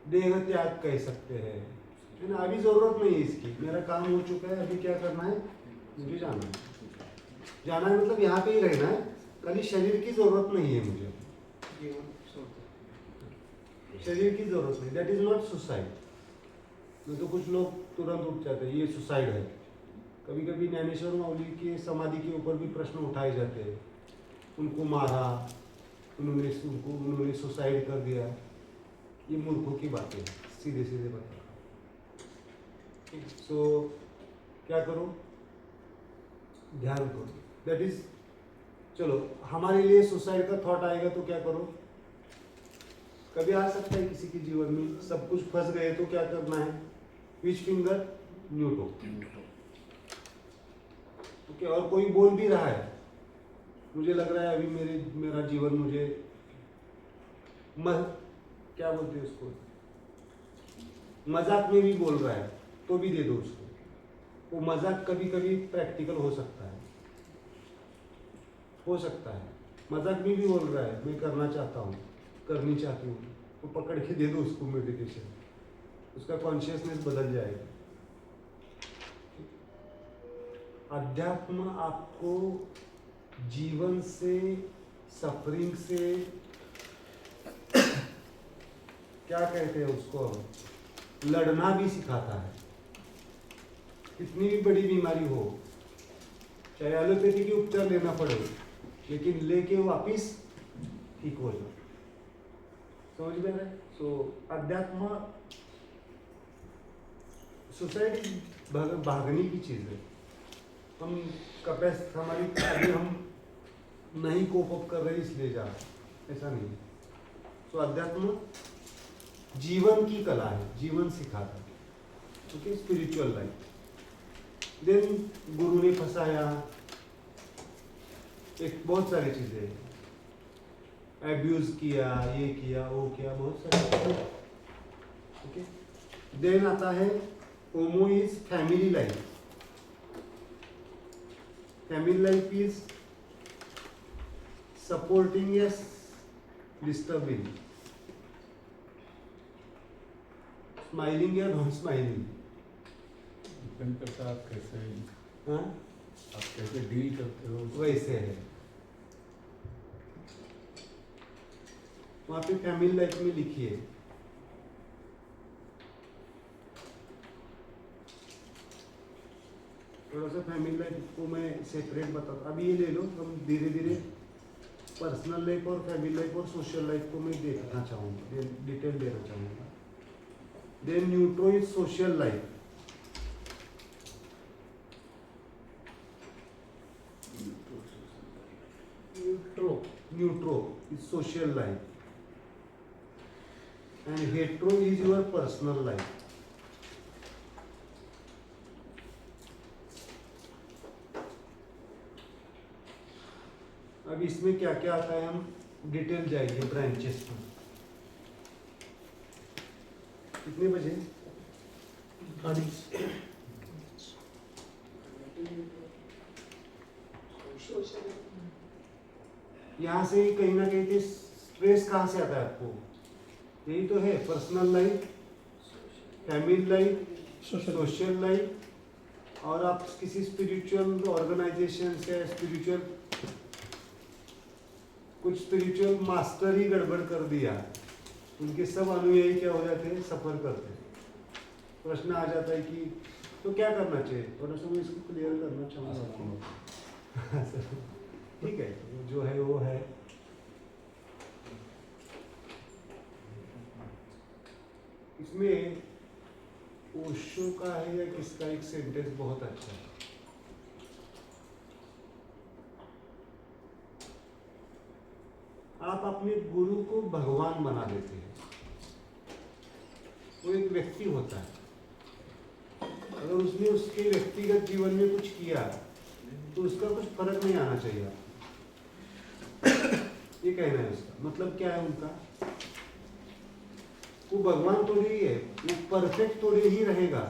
देह त्याग कह सकते हैं, है ना। अभी जरूरत नहीं है इसकी, मेरा काम हो चुका है। अभी क्या करना है, मुझे जाना है। जाना है मतलब यहाँ पे ही रहना है, खाली शरीर की जरूरत नहीं है मुझे, शरीर की जरूरत नहीं। That is not suicide. नहीं तो कुछ लोग तुरंत उठ जाते हैं, ये सुसाइड है। कभी कभी ज्ञानेश्वर माउली की समाधि के ऊपर भी प्रश्न उठाए जाते हैं, उनको मारा, उन्होंने सुसाइड कर दिया। ये मूर्खों की बातें हैं, सीधे सीधे बता। सो क्या करो, ध्यान करो। दैट इज, चलो हमारे लिए सुसाइड का थॉट आएगा तो क्या करो, कभी आ सकता है किसी के जीवन में, सब कुछ फंस गए तो क्या करना है, विच फिंगर, न्यूटो। ओके, और कोई बोल भी रहा है, मुझे लग रहा है अभी मेरा जीवन मुझे क्या बोलते हैं उसको, मजाक में भी बोल रहा है तो भी दे दो उसको। वो मजाक कभी कभी प्रैक्टिकल हो सकता है, मजाक में भी बोल रहा है, मैं करना चाहता हूँ, करनी चाहती हूँ, तो पकड़ के दे दो उसको मेडिटेशन, उसका कॉन्शियसनेस बदल जाएगा। अध्यात्म आपको जीवन से, सफरिंग से, क्या कहते हैं उसको, लड़ना भी सिखाता है। कितनी भी बड़ी बीमारी हो, चाहे एलोपैथी के उपचार लेना पड़े, लेकिन लेके वापिस ठीक हो जाओ। समझ में रहे? सो अध्यात्म, सोसाइटी भागने की चीज है। हम हमारी अभी हम नहीं कोप अप कर रहे इसलिए जा रहे, ऐसा नहीं। तो अध्यात्म जीवन की कला है, जीवन सिखाता है। Okay, spiritual life. देन गुरु ने फंसाया, एक बहुत सारी चीजें, एब्यूज किया, ये किया, वो किया, बहुत सारी। ओके, देन आता है homo is family life. Family life is supporting या डिस्टर्बिंग, स्माइलिंग या नॉन स्माइलिंग, डिपेंड करता है आप कैसे, हाँ, आप कैसे डील करते हो। वैसे है। वहां पे फैमिली लाइफ में लिखिए, थोड़ा सा फैमिली लाइफ को मैं सेपरेट बताता। अभी ये ले लो, हम धीरे धीरे पर्सनल लाइफ और फैमिली लाइफ और सोशल लाइफ को मैं देखना चाहूँगा, डिटेल देना चाहूँगा। Then neutro is social life. Neutro is social life and hetero is your personal life. अब इसमें क्या क्या आता है, हम डिटेल जाएंगे ब्रांचेस पर। कितने बजे? यहाँ से कहीं ना कहीं स्ट्रेस कहाँ से आता है आपको? यही तो है, personal life, family life, social life, और आप किसी स्पिरिचुअल ऑर्गेनाइजेशन से कुछ स्पिरिचुअल मास्टर ही गड़बड़ कर दिया, उनके सब अनुयायी क्या हो जाते हैं, सफर करते हैं। प्रश्न आ जाता है कि तो क्या करना चाहिए, थोड़ा सा मैं इसको क्लियर करना चाहूँगा। ठीक है, जो है वो है। इसमें का है या किसका एक सेंटेंस बहुत अच्छा है। आप अपने गुरु को भगवान बना देते हैं। वो एक व्यक्ति होता है, अगर उसने उसके व्यक्तिगत जीवन में कुछ किया तो उसका कुछ फर्क नहीं आना चाहिए। ये कहना है उसका मतलब क्या है उनका, वो भगवान थोड़ी ही है, वो परफेक्ट थोड़ी ही रहेगा।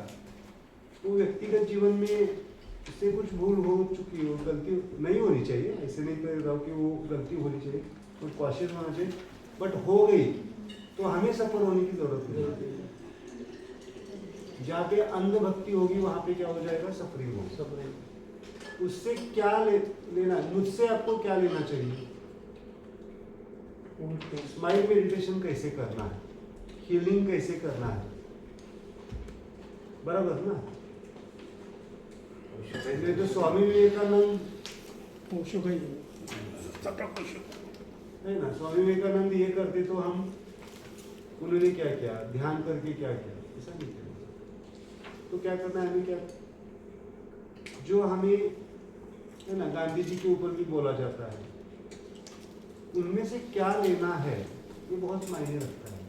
वो व्यक्तिगत जीवन में उससे कुछ भूल हो चुकी हो, गलती नहीं होनी चाहिए, ऐसे नहीं कह रहा हूँ कि वो गलती होनी चाहिए, तो कॉशियस होना चाहिए, बट हो गई तो हमें सफर होने की जरूरत नहीं। जहाँ पे अंधभक्ति होगी वहां पे क्या हो जाएगा, सफरिंग होगी। उससे क्या लेना, मुझसे आपको क्या लेना चाहिए, स्माइल मेडिटेशन कैसे करना है, हीलिंग कैसे करना है, बराबर ना। नहीं तो स्वामी विवेकानंद है ना, स्वामी विवेकानंद ये करते तो हम, उन्होंने क्या किया, ध्यान करके क्या किया, ऐसा नहीं किया। तो क्या करना है हमें, क्या जो हमें है ना, गांधी जी के ऊपर भी बोला जाता है, उनमें से क्या लेना है, ये बहुत मायने रखता है।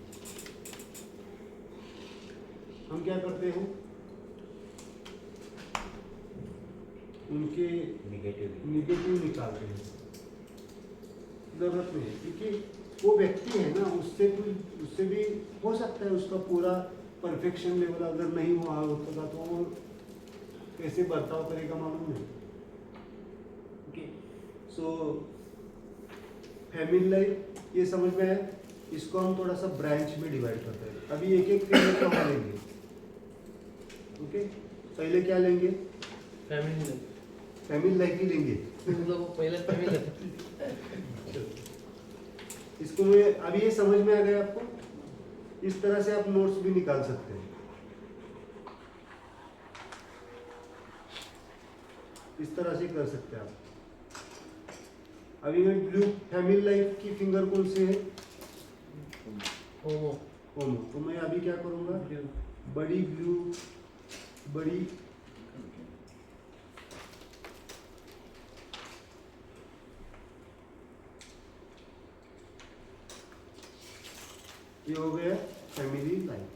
हम क्या करते हैं, उनके निगेटिव निकालते हैं, जरूरत नहीं है, क्योंकि वो व्यक्ति है ना, उससे भी हो सकता है उसका पूरा परफेक्शन लेवल अगर नहीं हुआ होता तो वो कैसे बर्ताव करेगा मालूम नहीं। ओके, सो फैमिली लाइफ ये समझ में है। इसको हम थोड़ा सा ब्रांच में डिवाइड करते हैं। अभी एक एक फिंगर को हम लेंगे। ओके, पहले क्या लेंगे, फैमिली लाइफ ही लेंगे। पहले फैमिली लाइफ। इसको मैं अभी ये समझ में आ गया आपको, इस तरह से आप नोट्स भी निकाल सकते हैं, इस तरह से कर सकते हैं आप। अभी मैं ब्लू, फैमिली लाइफ की फिंगर कौन से है, होमो। तो मैं अभी क्या करूंगा, बड़ी ब्लू, बड़ी ये हो गया फैमिली लाइफ।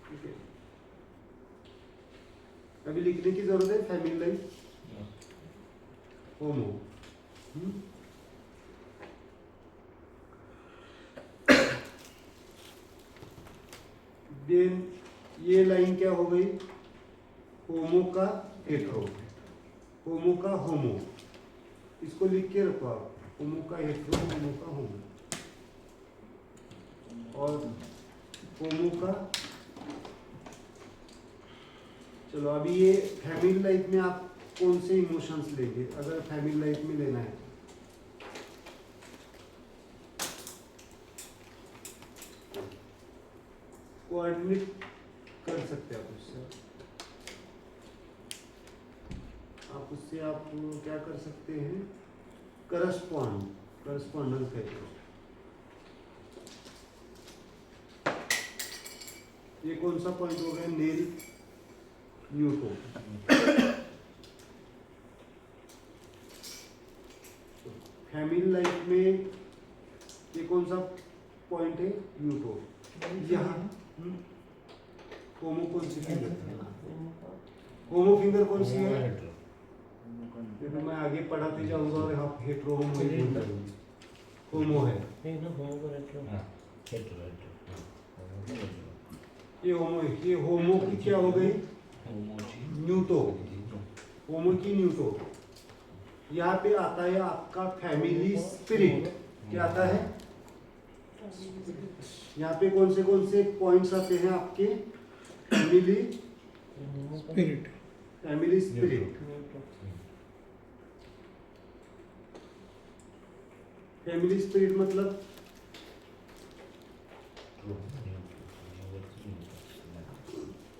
ठीक है, अभी लिखने की जरूरत है फैमिली लाइफ, होमो। देन ये लाइन क्या हो गई, होमो का हेट्रो, होमो का होमो, इसको लिख के रखो आप, होमो का हेट्रो, होमो का होमो, और होमो का। चलो अभी ये फैमिली लाइफ में आप कौन से इमोशंस लेंगे, अगर फैमिली लाइफ में लेना है, कोऑर्डिनेट कर सकते हैं आप उससे आप क्या कर सकते हैं, करस्पॉन्डेंस कहते हैं। ये कौन सा पॉइंट हो गया, नेल न्यूटो। फैमिली लाइफ में ये कौन सा पॉइंट है, न्यूटो। यहाँ होमो कौन सी फिंगर, होमो फिंगर कौन सी है, तो मैं आगे पढ़ाते जाऊंगा और यहाँ हेट्रो होमो ही बोलता हूँ, होमो है, ये होमो है। ये होमो की क्या हो गई, न्यूटो, होमो की न्यूटो। यहाँ पे आता है आपका फैमिली स्पिरिट, क्या आता है, यहाँ पे कौन से पॉइंट्स आते हैं आपके, family spirit, family spirit. Family spirit मतलब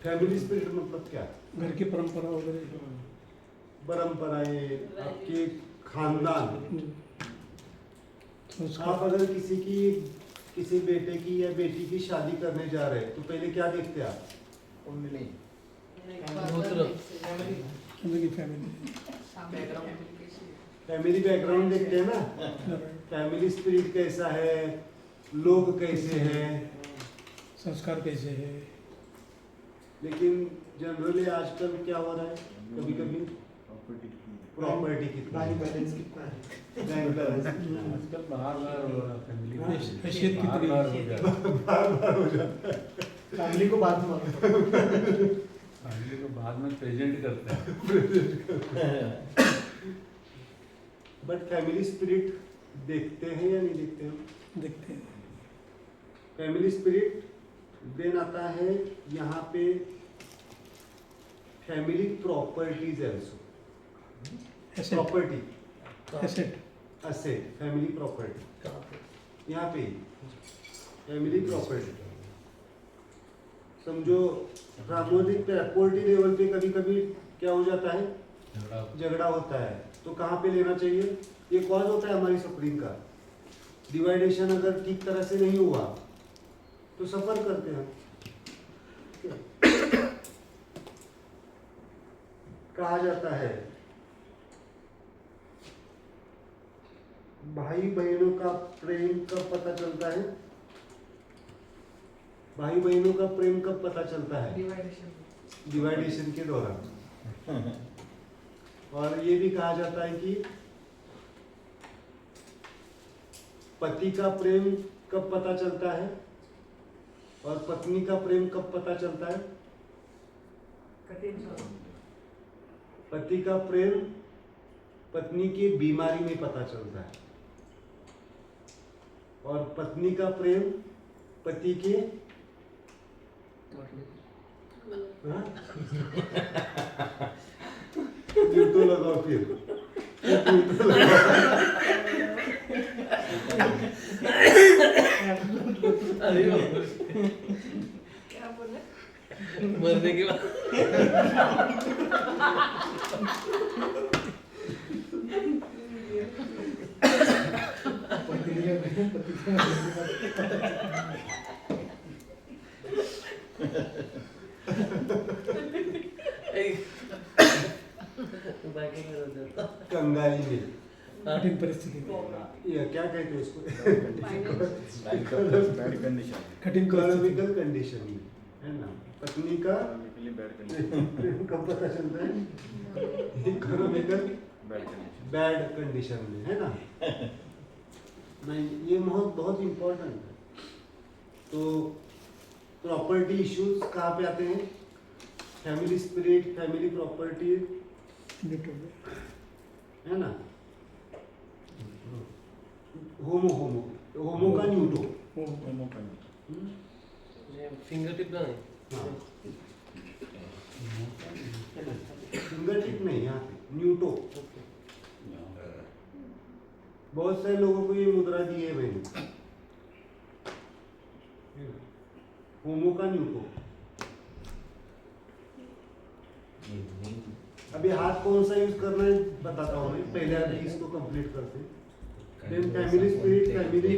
फैमिली स्पिरिट मतलब क्या, घर की परंपरा वगैरह, परंपराएं, आपके खानदान, आप अगर किसी बेटे की या बेटी की शादी करने जा रहे हैं तो पहले क्या देखते हैं आप? कुंडली फैमिली बैकग्राउंड देखते हैं ना, फैमिली स्पिरिट कैसा है, लोग कैसे हैं, संस्कार कैसे है। लेकिन जनरली आजकल क्या हो रहा है, कभी कभी प्रॉपर्टी कितना है, बैंक बैलेंस कितना है, आजकल बार-बार हो रहा है फैमिली में। हैसियत कितनी बार-बार हो जाता है। बार हो जाता है। फैमिली को बाद में फैमिली को बाद में प्रेजेंट करते हैं। बट फैमिली स्पिरिट देखते हैं या नहीं देखते हैं? देखते हैं। फैमिली स्पिरिट देन आता है यहाँ पे family properties also, property asset asset, family property यहाँ पे फैमिली प्रॉपर्टी। समझो सामूहिक प्रॉपर्टी लेवल पे कभी कभी क्या हो जाता है, झगड़ा होता है, तो कहाँ पे लेना चाहिए? ये कॉज होता है हमारी सफरिंग का। डिवाइडेशन अगर ठीक तरह से नहीं हुआ तो सफर करते हैं। कहा जाता है भाई बहनों का प्रेम कब पता चलता है? भाई बहनों का प्रेम कब पता चलता है? डिवाइडेशन के दौरान। और ये भी कहा जाता है कि पति का प्रेम कब पता चलता है और पत्नी का प्रेम कब पता चलता है? पति का प्रेम पत्नी की बीमारी में पता चलता है और पत्नी का प्रेम पति के तो लगाओ फिर अरे क्या बोले? मरने के बाद बाकी कर देता कंगाली में कठिन परिस्थिति में ये क्या कहते हैं उसको, बैड कंडीशन कठिन इकोनॉमिकल कंडीशन में, है ना? पत्नी का बैड कंडीशन प्रेम कब पता चलता है? इकोनॉमिकल बैड कंडीशन में, है ना? नहीं, ये बहुत बहुत इम्पोर्टेंट है। तो प्रॉपर्टी इश्यूज कहाँ पे आते हैं? फैमिली स्पिरिट, फैमिली प्रॉपर्टी, है ना? होमो का न्यूटो, फिंगर टिप ना नहीं हाँ, फिंगर टिप नहीं, यहाँ पे न्यूटो। बहुत सारे लोगों को ये मुद्रा दी है मैंने, होमो का न्यूटो। अभी हाथ कौन सा यूज करना है बताता हूँ मैं, पहले अभी इसको कंप्लीट करते हैं। Then family spirit, family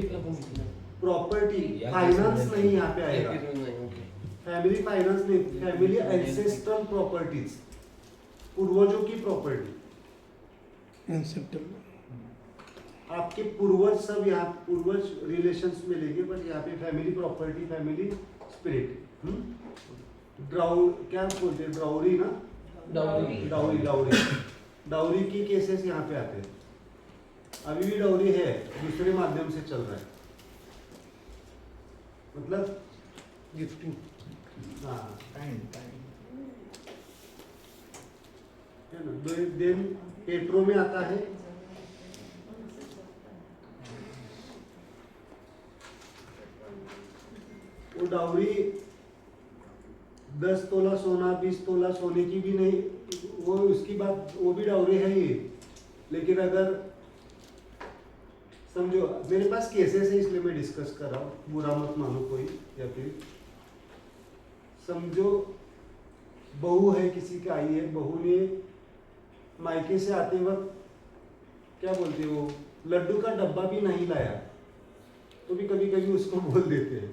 property, finance नहीं यहाँ पे आएगा, फैमिली फाइनेंस नहीं, फैमिली एंसेस्ट्रल प्रॉपर्टीज, पूर्वजों की प्रॉपर्टी। आपके पूर्वज सब यहाँ पूर्वज रिलेशंस में लेंगे, बट यहाँ पे फैमिली प्रॉपर्टी, फैमिली स्पिरिट, क्या बोलते हैं, ड्राउरी ना, डाउरी की केसेस यहाँ पे आते हैं। अभी भी डाउरी है, दूसरे माध्यम से चल रहा है, मतलब गिफ्टिंग। हाँ, है ना? देन पेट्रो में आता है वो डाउरी 10 तोला सोना, 20 तोला सोने की भी नहीं, वो उसकी बात, वो भी डाउरी है ही। लेकिन अगर समझो, मेरे पास केसेस है इसलिए मैं डिस्कस कर रहा हूँ, बुरा मत मानो कोई। या फिर समझो बहू है, किसी की आई है, बहू ने मायके से आते वक्त क्या बोलते हो, लड्डू का डब्बा भी नहीं लाया, तो भी कभी कभी उसको बोल देते हैं।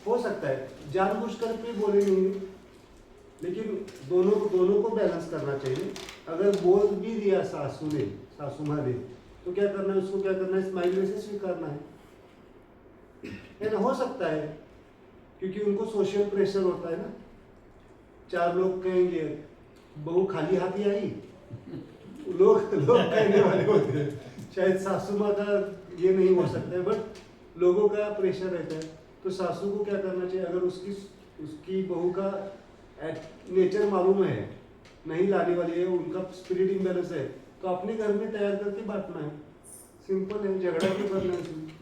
हो सकता है जानबूझकर भी बोले नहीं, लेकिन दोनों को बैलेंस करना चाहिए। अगर बोल भी दिया सासू माँ ने, तो क्या करना है, उसको क्या करना है, स्माइल में से स्वीकारना है ना। हो सकता है क्योंकि उनको सोशल प्रेशर होता है ना, 4 लोग कहेंगे बहू खाली हाथ ही आई, लोग कहने वाले होते हैं। शायद सासू माँ का ये नहीं हो सकता है, बट लोगों का प्रेशर रहता है। तो सासू को क्या करना चाहिए, अगर उसकी बहू का नेचर मालूम है, नहीं लाने वाली है, उनका स्पिरिट इम्बैलेंस है, तो अपने घर में तैयार करके बांटना है। सिंपल है, झगड़ा क्यों करना है इसमें।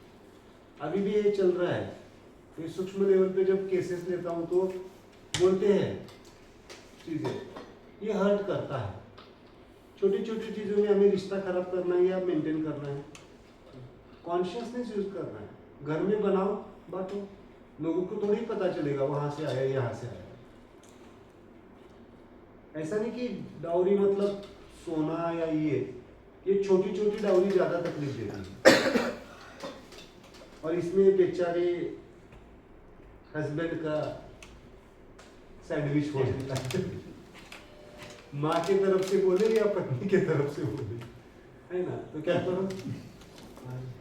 अभी भी ये चल रहा है। ये सूक्ष्म लेवल पे जब केसेस लेता हूँ तो बोलते हैं चीजें, ये हर्ट करता है। छोटी छोटी चीजों में हमें रिश्ता खराब करना है या मेंटेन करना है, कॉन्शियसनेस यूज करना है। घर में बनाओ, बांटो, लोगों को थोड़ी पता चलेगा वहां से आया यहाँ से आया। ऐसा नहीं कि डाउरी मतलब सोना या ये छोटी छोटी डाउरी ज्यादा तकलीफ देती है। और इसमें बेचारे हस्बैंड का सैंडविच हो जाता है। माँ के तरफ से बोले या पत्नी के तरफ से बोले, है ना। तो क्या करो,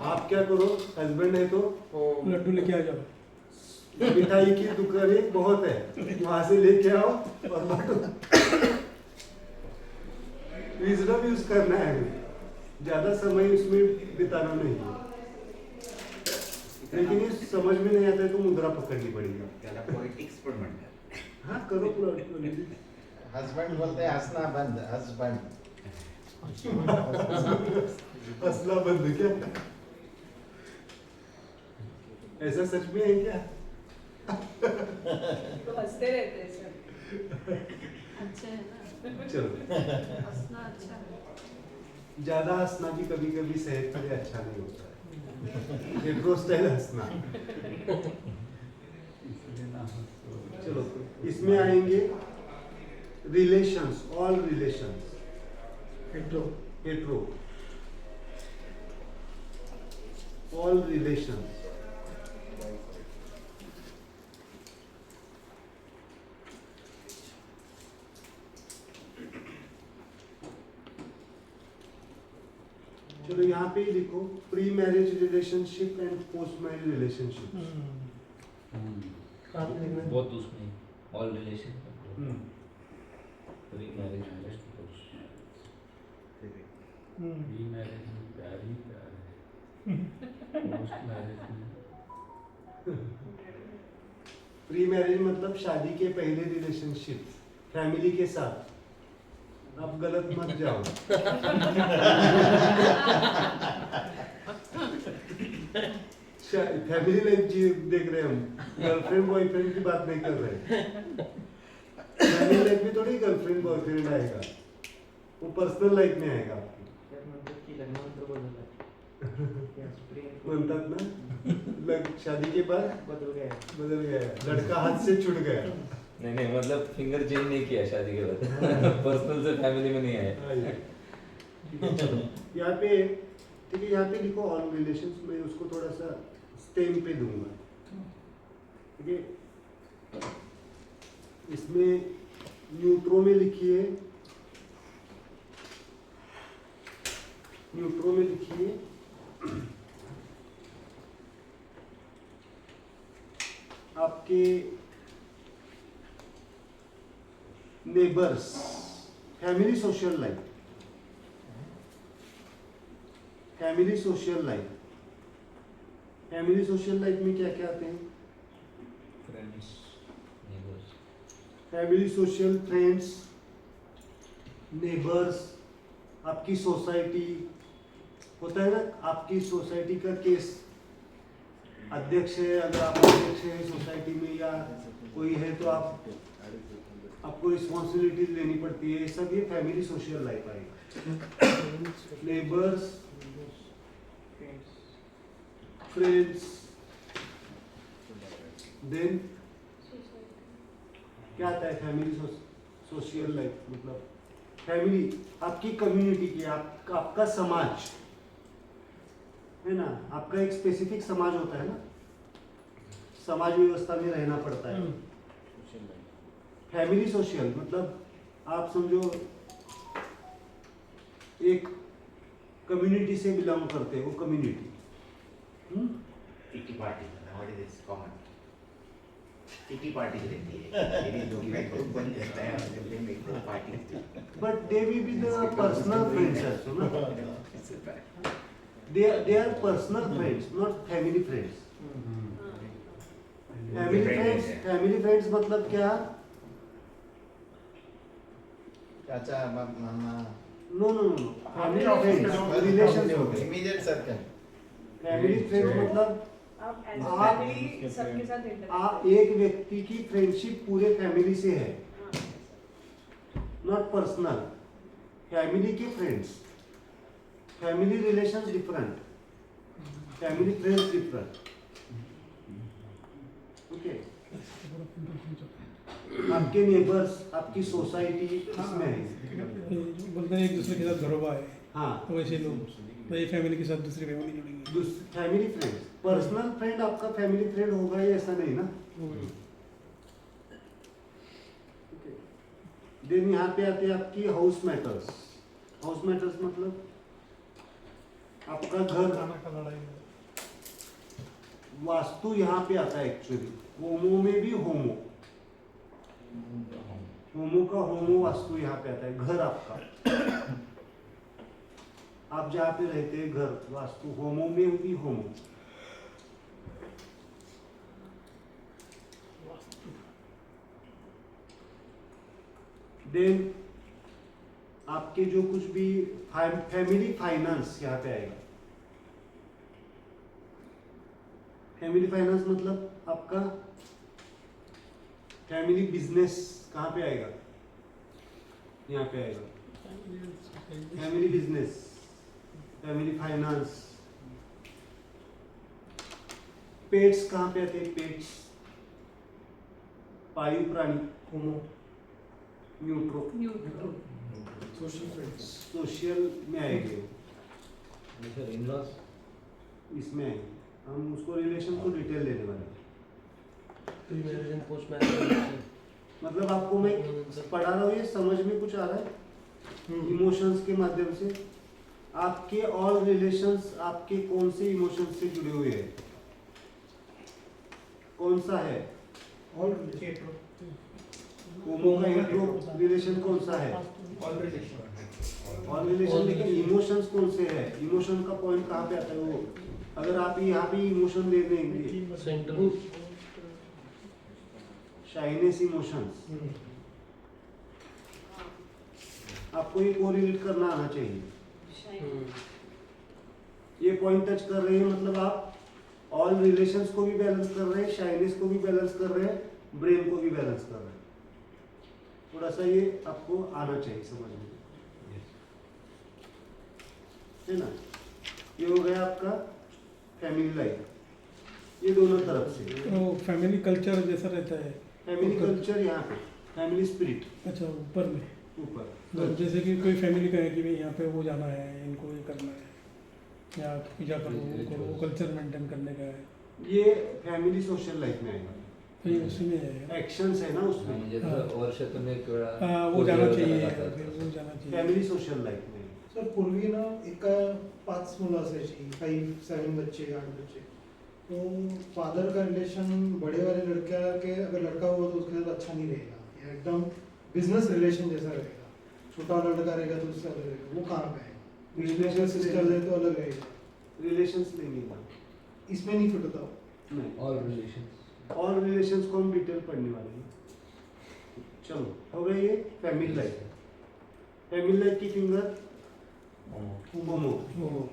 आप क्या करो, हस्बैंड है तो लड्डू लेके आ जाओ, मिठाई की दुकानें बहुत है, वहां से लेके आओ और बांटो। विजडम यूज करना है, ज्यादा समय उसमें बिताना नहीं है। लेकिन ये समझ में नहीं आता है तो मुद्रा पकड़नी पड़ेगी। त्याला पॉलिटिक्स पण म्हणतात. हाँ करो पूरा। हस्बैंड बोलते हैं हंसना बंद, हस्बैंड हंसना बंद क्या, ऐसा सच में है क्या? तो हंसते रहते हैं सब। अच्छे है ना, चलो, हंसना अच्छा है। ज्यादा हंसना भी कभी कभी सेहत के लिए अच्छा नहीं होता है। हेट्रो स्टाइल हंसना। इसलिए ना हंसो. चलो इसमें आएंगे relations, all relations, hetero, all relations. चलो यहाँ पे ही लिखो, pre marriage relationship and post marriage relationship. बहुत उसमें all relation pre marriage pre marriage में प्यार ही प्यार है, पोस्ट मैरिज में प्री मैरिज मतलब शादी के पहले रिलेशनशिप फैमिली के साथ। आप गलत मत जाओ। फैमिली लाइफ जी देख रहे हैं हम, गर्लफ्रेंड बॉयफ्रेंड की बात नहीं कर रहे। फैमिली लाइफ में थोड़ी गर्लफ्रेंड बॉयफ्रेंड आएगा, वो पर्सनल लाइफ में आएगा आपकी। म्हणतात ना, शादी के बाद बदल गया, लड़का हाथ से छूट गया। नहीं मतलब फिंगर चेंज नहीं किया शादी के बाद पर्सनल से फैमिली में नहीं आया। यहाँ पे ठीक है, यहाँ पे लिखो ऑल रिलेशंस में, उसको थोड़ा सा स्टेम पे दूंगा। ठीक है, इसमें न्यूट्रो में लिखिए, न्यूट्रो में लिखिए आपके neighbours, family social life, family social life. Family social life में क्या क्या आते हैं? Friends, neighbours, family social, friends, neighbours, आपकी सोसाइटी होता है ना, आपकी सोसाइटी का केस, अध्यक्ष है, अगर आप अध्यक्ष है सोसाइटी में या कोई है तो आपको रिस्पॉन्सिबिलिटीज लेनी पड़ती है, सब ये फैमिली सोशल लाइफ आएगा। नेबर्स, फ्रेंड्स, देन क्या आता है फैमिली सोशल लाइफ मतलब फैमिली, आपकी कम्युनिटी की, आपका समाज, है ना, आपका एक स्पेसिफिक समाज होता है ना, समाज व्यवस्था में रहना पड़ता है। फैमिली सोशल मतलब आप समझो एक कम्युनिटी से बिलोंग करते हो, वो community kitty party what is this common kitty party रहती है ये जो कि ग्रुप बन जाता है और they make the party but they will be the personal friends also ना, they are personal friends not family friends। family friends मतलब क्या? चाचा मामा नो family friends रिलेशंस हो गए। Immediate circle. फैमिली फ्रेंड्स मतलब आप एज आप- फैमिली सबके साथ इंटरेक्ट आप एक व्यक्ति की फ्रेंडशिप पूरे फैमिली से है, नॉट पर्सनल। फैमिली के friends, family relations different, family friends different. Okay, आपके नेबर्स, आपकी सोसाइटी इसमें है। बोलते हैं एक दूसरे के साथ घरोबा है, हाँ, तो वैसे लोग तो एक फैमिली के साथ दूसरी फैमिली जुड़ेंगे। फैमिली फ्रेंड्स, पर्सनल फ्रेंड आपका फैमिली फ्रेंड होगा ये ऐसा नहीं ना। देन यहाँ पे आते हैं आपकी हाउस मैटर्स। हाउस मैटर्स मतलब आपका घर, खाना का लड़ाई है। वास्तु यहाँ पे आता है एक्चुअली। होमो में भी होमो, होमो का होमो वास्तु यहाँ पे आता है। घर आपका, आप जहाँ पे रहते हैं घर, वास्तु होमो में भी होमो। देन आपके जो कुछ भी फैमिली फाइनेंस यहाँ पे आएगा। फैमिली फाइनेंस मतलब आपका फैमिली बिजनेस कहाँ पे आएगा? यहाँ पे आएगा family business, family finance. Pets कहाँ पे आते हैं? पेट्स, पालतू प्राणी, होमो, न्यूट्रो, सोशल फ्रेंड्स, सोशल में आएंगे, सर इन-लॉज इसमें आएंगे। हम उसको रिलेशन को डिटेल लेने वाले हैं। Pre marriage and post marriage मतलब आपको मैं पढ़ा रहा हूँ, ये समझ में कुछ आ रहा है? इमोशंस के माध्यम से आपके ऑल रिलेशंस आपके कौन से इमोशंस से जुड़े हुए हैं? कौन सा है? ऑल होमो का हेट्रो रिलेशन कौन सा है? ऑल रिलेशन, लेकिन इमोशंस कौन से है? इमोशन का पॉइंट कहाँ पे आता है? वो अगर आप यहाँ पे इमोशन ले देंगे, सेंट्रल शाइनेस इमोशंस, आपको ये कोरिलेट करना आना चाहिए। ये पॉइंट टच कर रहे हैं मतलब आप ऑल रिलेशंस को भी बैलेंस कर रहे हैं, शाइनेस को भी बैलेंस कर रहे हैं, ब्रेन को भी बैलेंस कर रहे हैं। थोड़ा सा ये आपको आना चाहिए समझ में, है ना। ये हो गया आपका फैमिली लाइफ, ये दोनों तरफ से। तो फैमिली कल्चर जैसा रहता है। फैमिली कल्चर यहाँ पे, फैमिली स्पिरिट अच्छा, ऊपर में ऊपर। तो जैसे कि कोई फैमिली का है कि भाई यहाँ पे वो जाना है, इनको ये करना है, या पूजा करो, वो करो, वो कल्चर मेंटेन करने का है, ये फॅमिली सोशल लाईफ में आएगा। तो ये उसी में है। ऍक्शन्स आहे ना उसमें, म्हणजे जसं वर्षातून एक वेळा हाँ, वो जाना चाहिए, जातात. वो जाना चाहिए। फॅमिली सोशल लाईफ में। सर पूर्वी ना एका 5 मुलं असायची, काही 7 बच्चे 8 बच्चे, तो फादर का रिलेशन बड़े वाले लड़का के अगर लड़का हुआ तो उसके साथ अच्छा नहीं रहेगा, या एकदम बिजनेस रिलेशन जैसा रहेगा। छोटा लड़का रहेगा तो उससे अलग रहेगा, वो कहाँ पे है? रिलेशन सिस्टर है तो अलग रहेगा, रिलेशंस लेंगे ना, इसमें नहीं फिट होता। नहीं, ऑल रिलेशन्स ऑल रिलेशंस को हम डिटेल पढ़ने वाले हैं। चलो हो गया ये फैमिली लाइफ। फैमिली लाइफ की फिंगर मोमो।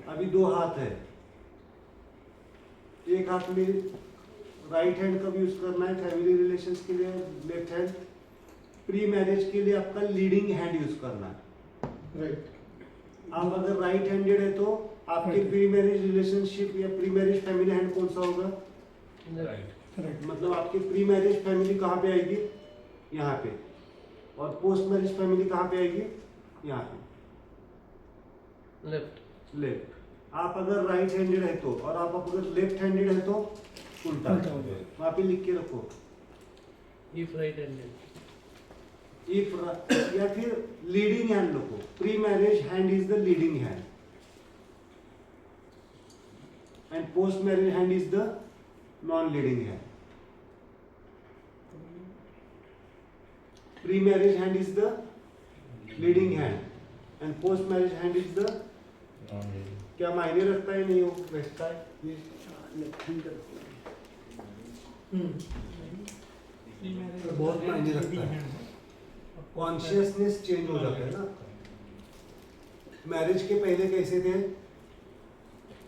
अभी 2 हाथ है, एक हाथ में राइट हैंड का भी यूज करना है फैमिली रिलेशंस के लिए, लेफ्ट हैंड प्री मैरिज के लिए आपका लीडिंग हैंड यूज करना है। राइट। आप अगर राइट हैंडेड है तो आपके प्री मैरिज रिलेशनशिप या प्री मैरिज फैमिली हैंड कौन सा होगा? राइट। मतलब आपकी प्री मैरिज फैमिली कहाँ पे आएगी? यहाँ पे। और पोस्ट मैरिज फैमिली कहाँ पे आएगी? यहाँ पे, लेफ्ट। लेफ्ट। आप अगर राइट हैंडेड है तो, और आप अगर लेफ्ट हैंडेड है तो उल्टा। वहाँ पे लिख के रखो इफ राइट हैंडेड, इफ, या फिर लीडिंग हैंड रखो। Pre marriage hand is the leading hand and post marriage hand is the non leading hand. Pre marriage hand is the leading hand and post marriage hand is the, क्या मायने रखता है नहीं वो रखता है ये बहुत मायने रखता है। कॉन्शियसनेस चेंज हो जाता है ना। मैरिज के पहले कैसे थे?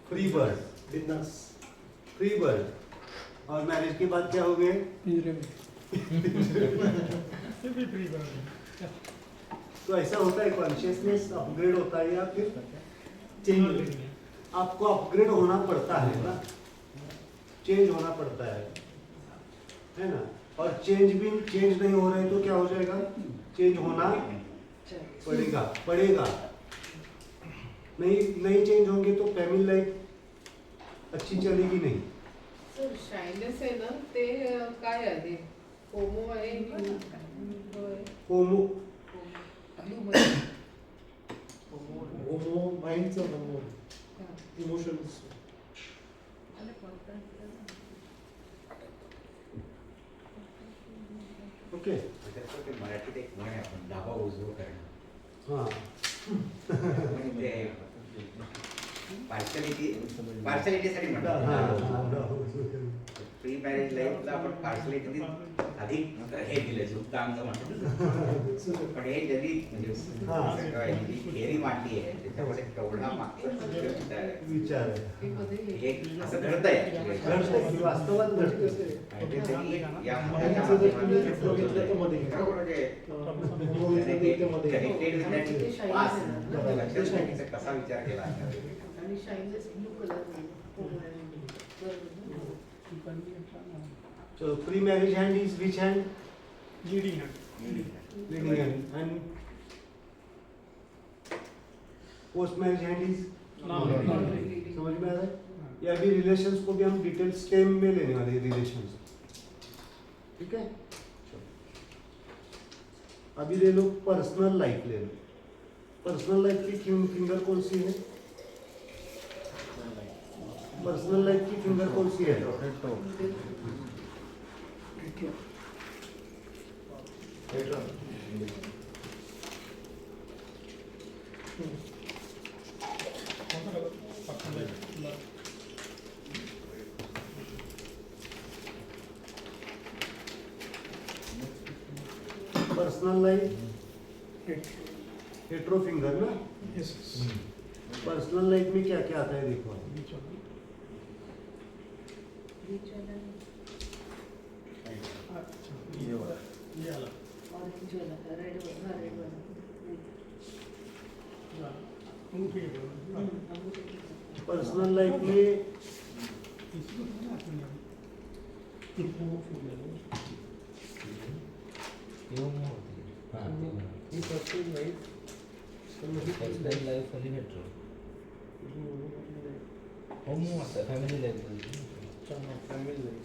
फ्री बर्ड, बिंदास। फ्री बर्ड, और मैरिज के बाद क्या हो गए? तो ऐसा होता है, कॉन्शियसनेस अपग्रेड होता है या फिर चेंज, आपको अपग्रेड होना पड़ता है ना, चेंज होना पड़ता है ना। और चेंज नहीं हो रहा है तो क्या हो जाएगा? चेंज होना पड़ेगा। नहीं चेंज होंगे तो फैमिली लाइफ अच्छी चलेगी नहीं। सर शायनेस आहे ना ते काय आहे? होमो आहे होमो होमो माइंडचं होमो इमोशन्स। ओके, त्याच्यात ते मराठीत एक म्हण आहे, आपण डाबा उजव करणं. हाँ म्हणजे पार्शलिटीसाठी म्हणतात. प्री मॅरेज लाईफला आपण पार्शलिटी अधिक हे दिलं, झुकतांग म्हणतो. पण हे जरी म्हणजे थेअरी मांडली आहे त्याच्यामध्ये केवढा मागचा विचार आहे, हे असं घडतंय. वास्तवात घडते. आणि ते त्यांनी या माइंडचं जर तुम्ही बघितलं तर मध्ये कनेक्टेड विथ पास्ट कसा विचार केला आणि शायनेस ब्लू कलर चलो, pre marriage hand is which hand? Leading hand. Leading hand and post marriage hand is समझ में आ रहा है? ये अभी रिलेशंस को भी हम डिटेल स्टेम में लेने वाले हैं, रिलेशंस। ठीक है, अभी ले लो पर्सनल लाइफ, ले लो पर्सनल लाइफ की फिंगर कौन सी है? पर्सनल लाइफ की फिंगर कौन सी है? पर्सनल लाइफ हेट्रो फिंगर ना। पर्सनल लाइफ में क्या क्या आता है देखो। पर्सनल लाइफ में पर्सनल लाईफ आणि हेट्रो होमो असतं, family life family life.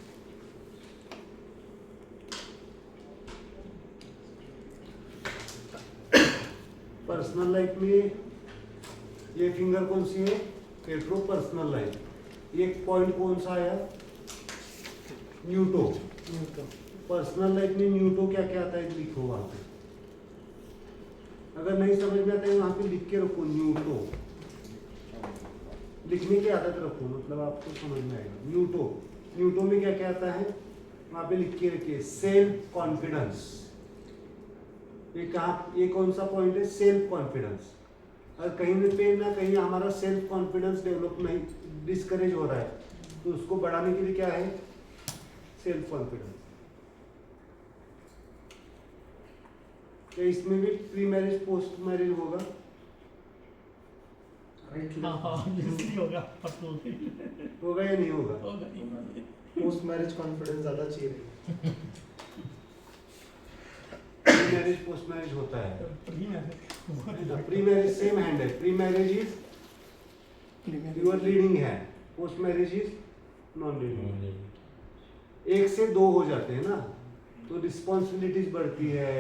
Personal life में ये फिंगर कौन सी है? Hetero personal life. एक पॉइंट कौन सा आया? न्यूटो। पर्सनल लाइफ में न्यूटो क्या क्या आता है लिखो वहां पे। अगर नहीं समझ में आता है वहां पे लिख के रखो न्यूटो, लिखने की आदत रखो, मतलब आपको समझ में आएगा। न्यूटो में क्या क्या आता है वहां पे लिख के रखिए। सेल्फ कॉन्फिडेंस, ये कौन सा पॉइंट है? Self confidence. अगर कहीं पे ना कहीं हमारा सेल्फ कॉन्फिडेंस डेवलप नहीं, डिस्करेज हो रहा है, तो उसको बढ़ाने के लिए क्या है? Self confidence. क्या इसमें भी प्री मैरिज पोस्ट मैरिज होगा? होगा या नहीं होगा? पोस्ट मैरिज कॉन्फिडेंस ज्यादा चाहिए। प्री मैरिज पोस्ट मैरिज होता है। प्री मैरिज सेम हैंड है। Pre marriage is your leading hand, post marriage is non leading. 1 से 2 हो जाते हैं ना, तो रिस्पॉन्सिबिलिटीज बढ़ती है,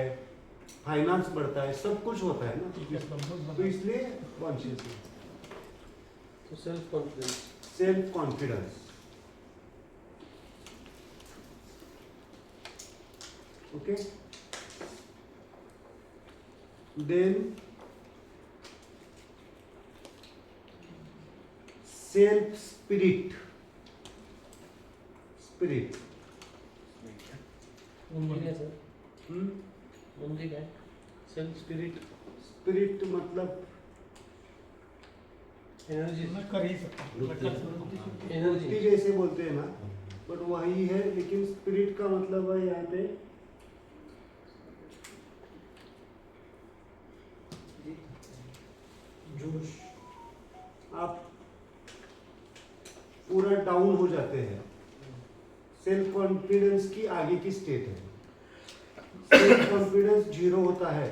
फाइनेंस बढ़ता है, सब कुछ होता है ना, तो इसलिए कॉन्शियस है। तो self confidence, self confidence, okay. Then self spirit, spirit मुंजी सर, मुंजी काय सेल्फ स्पिरिट, स्पिरिट मतलब एनर्जी, मैं कर ही सकता हूँ, मैं कर सकता हूँ। एनर्जी वृत्ति जैसे बोलते हैं ना, बट वही है, लेकिन स्पिरिट का मतलब है यहाँ पे जोश। आप पूरा डाउन हो जाते हैं, सेल्फ कॉन्फिडेंस की आगे की स्टेट है। सेल्फ कॉन्फिडेंस 0 होता है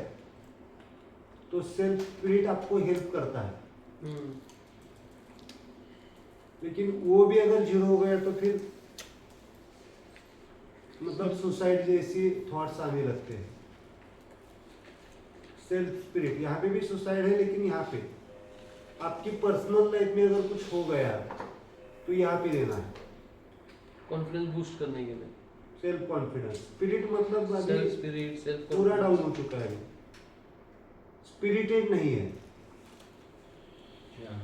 तो सेल्फ स्पिरिट आपको हेल्प करता है, लेकिन वो भी अगर 0 हो गया तो फिर मतलब सुसाइड जैसी थॉट्स आने लगते हैं। सेल्फ स्पिरिट, यहाँ पे भी सुसाइड है, लेकिन यहाँ पे आपकी पर्सनल लाइफ में अगर कुछ हो गया तो यहाँ पे लेना है कॉन्फिडेंस बूस्ट करने के लिए। Self confidence. स्पिरिट मतलब सेल्फ अभी स्पिरिट, सेल्फ पूरा डाउन हो चुका है, स्पिरिटेड नहीं है।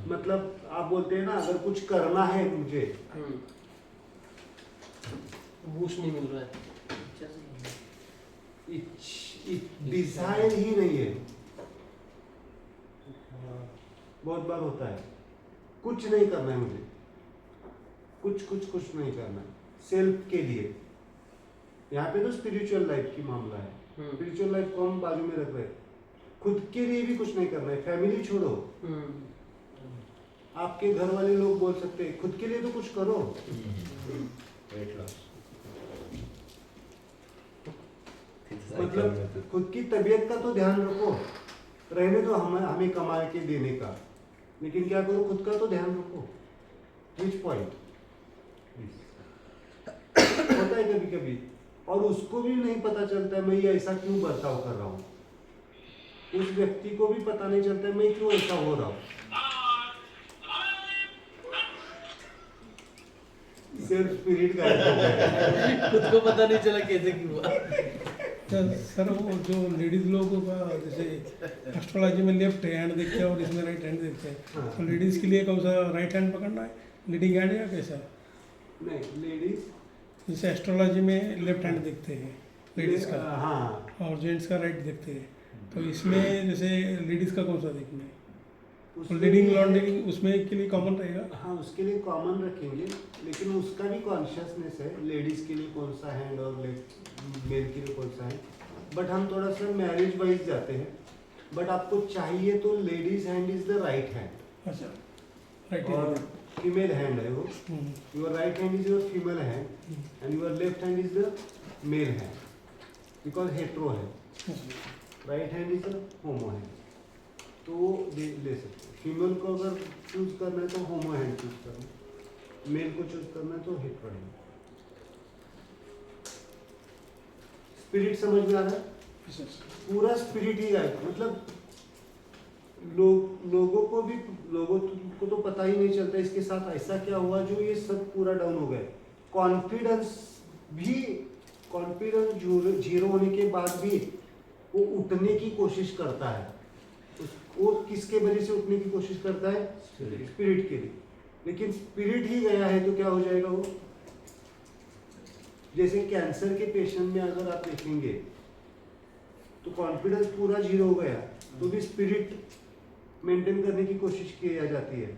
मतलब आप बोलते हैं ना, अगर कुछ करना है मुझे, बूस्ट नहीं मिल रहा है, डिजायर ही नहीं है। बहुत बार होता है, कुछ नहीं करना है मुझे, कुछ नहीं करना है सेल्फ के लिए। यहाँ पे तो स्पिरिचुअल लाइफ की मामला है, स्पिरिचुअल लाइफ को हम बाजू में रख रहे हैं, खुद के लिए भी कुछ नहीं करना है। फैमिली छोड़ो, आपके घर वाले लोग बोल सकते हैं खुद के लिए तो कुछ करो। वेट लॉस, मतलब खुद की तबीयत का तो ध्यान रखो, रहने दो हमें कमा के देने का, लेकिन क्या करो, खुद का तो ध्यान रखो। विच पॉइंट होता है कभी कभी, और उसको भी नहीं पता चलता है मैं ये ऐसा क्यों बर्ताव कर रहा हूँ, उस व्यक्ति को भी पता नहीं चलता है मैं क्यों ऐसा हो रहा हूँ। सेल्फ स्पिरिट गायब हो गया, खुद को पता नहीं चला कैसे क्यों हुआ। सर वो जो लेडीज लोगों का जैसे एस्ट्रोलॉजी में लेफ्ट हैंड देखते हैं और इसमें राइट हैंड देखते हैं, तो लेडीज के लिए कौन सा राइट हैंड पकड़ना है, लीडिंग हैंड या कैसा? नहीं लेडीज जैसे एस्ट्रोलॉजी में लेफ्ट हैंड देखते हैं लेडीज का, हाँ, और जेंट्स का राइट देखते हैं, तो इसमें जैसे लेडीज का कौन सा देखना है? लीडिंग नॉन लीडिंग उसमें के लिए कॉमन रहेगा? हाँ उसके लिए कॉमन रखेंगे, लेकिन उसका भी कॉन्शियसनेस है, लेडीज के लिए कौन सा हैंड और मेल के लिए कौन सा है। बट हम थोड़ा सा मैरिज वाइज जाते हैं, बट आपको चाहिए तो ladies hand is the right hand, अच्छा, राइट और फीमेल हैंड है वो। Hand. Your right hand is your female hand and your left hand is the male hand, because hetero है। Right hand is the homo hand, तो वो ले सकते हैं। फीमेल को अगर चूज करना है तो होमो हैंड चूज करना है, मेल को चूज करना है तो हेट्रो हैंड। स्पिरिट समझ में आ रहा है? पूरा स्पिरिट ही है, मतलब लोगों को तो पता ही नहीं चलता इसके साथ ऐसा क्या हुआ जो ये सब पूरा डाउन हो गए। कॉन्फिडेंस 0 होने के बाद भी वो उठने की कोशिश करता है। वो किसके वजह से उठने की कोशिश करता है? स्पिरिट के लिए। लेकिन स्पिरिट ही गया है तो क्या हो जाएगा वो? जैसे कैंसर के पेशेंट में अगर आप देखेंगे तो कॉन्फिडेंस पूरा 0 हो गया तो भी स्पिरिट मेंटेन करने की कोशिश की जाती है,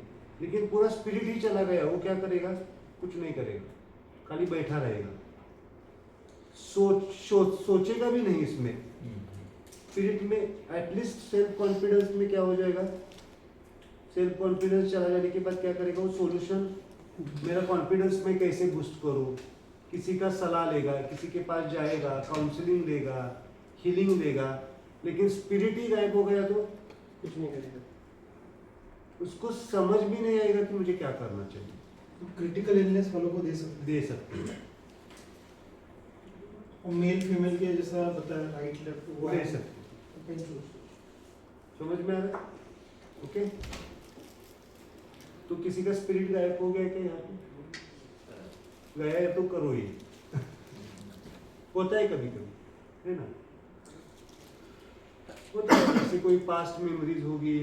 लेकिन पूरा स्पिरिट ही चला गया, वो क्या करेगा? कुछ नहीं करेगा, खाली बैठा रहेगा, सोचेगा भी नहीं। इसमें स्पिरिट में एटलीस्ट सेल्फ कॉन्फिडेंस में क्या हो जाएगा? सेल्फ कॉन्फिडेंस चला जाने के बाद क्या करेगा वो? सोल्यूशन, मेरा कॉन्फिडेंस मैं कैसे बूस्ट करूं, किसी का सलाह लेगा, किसी के पास जाएगा, काउंसलिंग लेगा, हीलिंग लेगा। लेकिन स्पिरिट ही गायब हो गया तो कुछ नहीं करेगा, उसको समझ भी नहीं आएगा कि मुझे क्या करना चाहिए। तो क्रिटिकल इलनेस वालों को दे सकते हैं। और मेल फीमेल के जैसा बताया राइट लेफ्ट वो दे सकते हैं। समझ में आ रहा है? ओके। तो किसी का स्पिरिट गायब हो गया क्या यहाँ पे? गया है तो करो ही। होता है कभी कभी, है ना? होता है, जैसे कोई पास्ट मेमोरीज होगी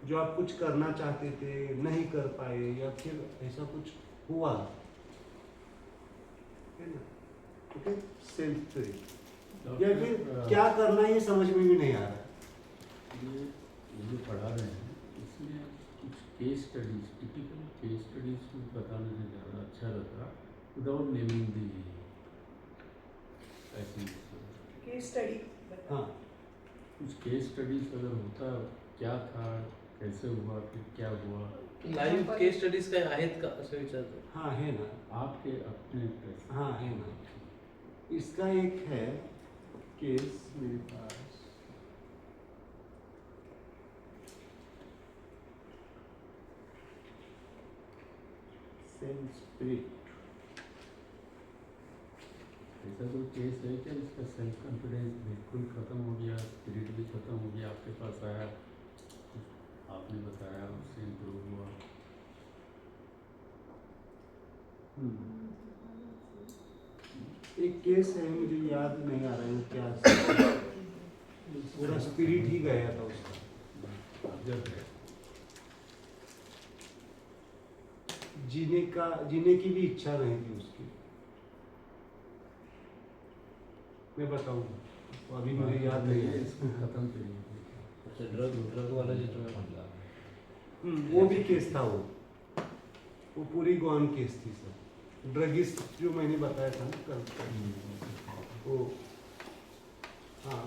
जो आप कुछ करना चाहते थे नहीं कर पाए, या फिर ऐसा कुछ हुआ, है ना? ओके, सेल्फ स्पिरिट, या फिर क्या करना है ये समझ में भी नहीं आ रहा। ये जो पढ़ा रहे हैं इसमें कुछ case studies, typical case studies बताने से ज़्यादा अच्छा रहता विदाउट नेमिंग दी ऐसी केस स्टडी हाँ, कुछ केस स्टडीज अगर होता क्या था, कैसे हुआ, फिर क्या हुआ, लाईव्ह केस स्टडीज काय आहेत का असं विचारतो. हाँ है ना, आपके अपने कैसे हाँ है ना. इसका एक है केस मेरे पास, सेल्फ स्पिरिट. ऐसा कोई केस है क्या जिसका सेल्फ कॉन्फिडेंस बिल्कुल ख़त्म हो गया, स्पिरिट भी ख़त्म हो गया, आपके पास आया, आपने बताया, उससे इम्प्रूव हुआ? एक केस है, मुझे याद नहीं आ रहा है क्या, पूरा स्पिरिट ही गया था उसका. जब है जीने की भी इच्छा नहीं थी उसकी. मैं बताऊंगा, तो अभी मुझे याद नहीं है. इसको ख़त्म करिए. अच्छा, ड्रग वाला जो तुम्हें म्हटला, वो भी केस था. वो पूरी गॉन केस थी सर. ड्रगिस्ट जो मैंने बताया था ना कल, वो हाँ,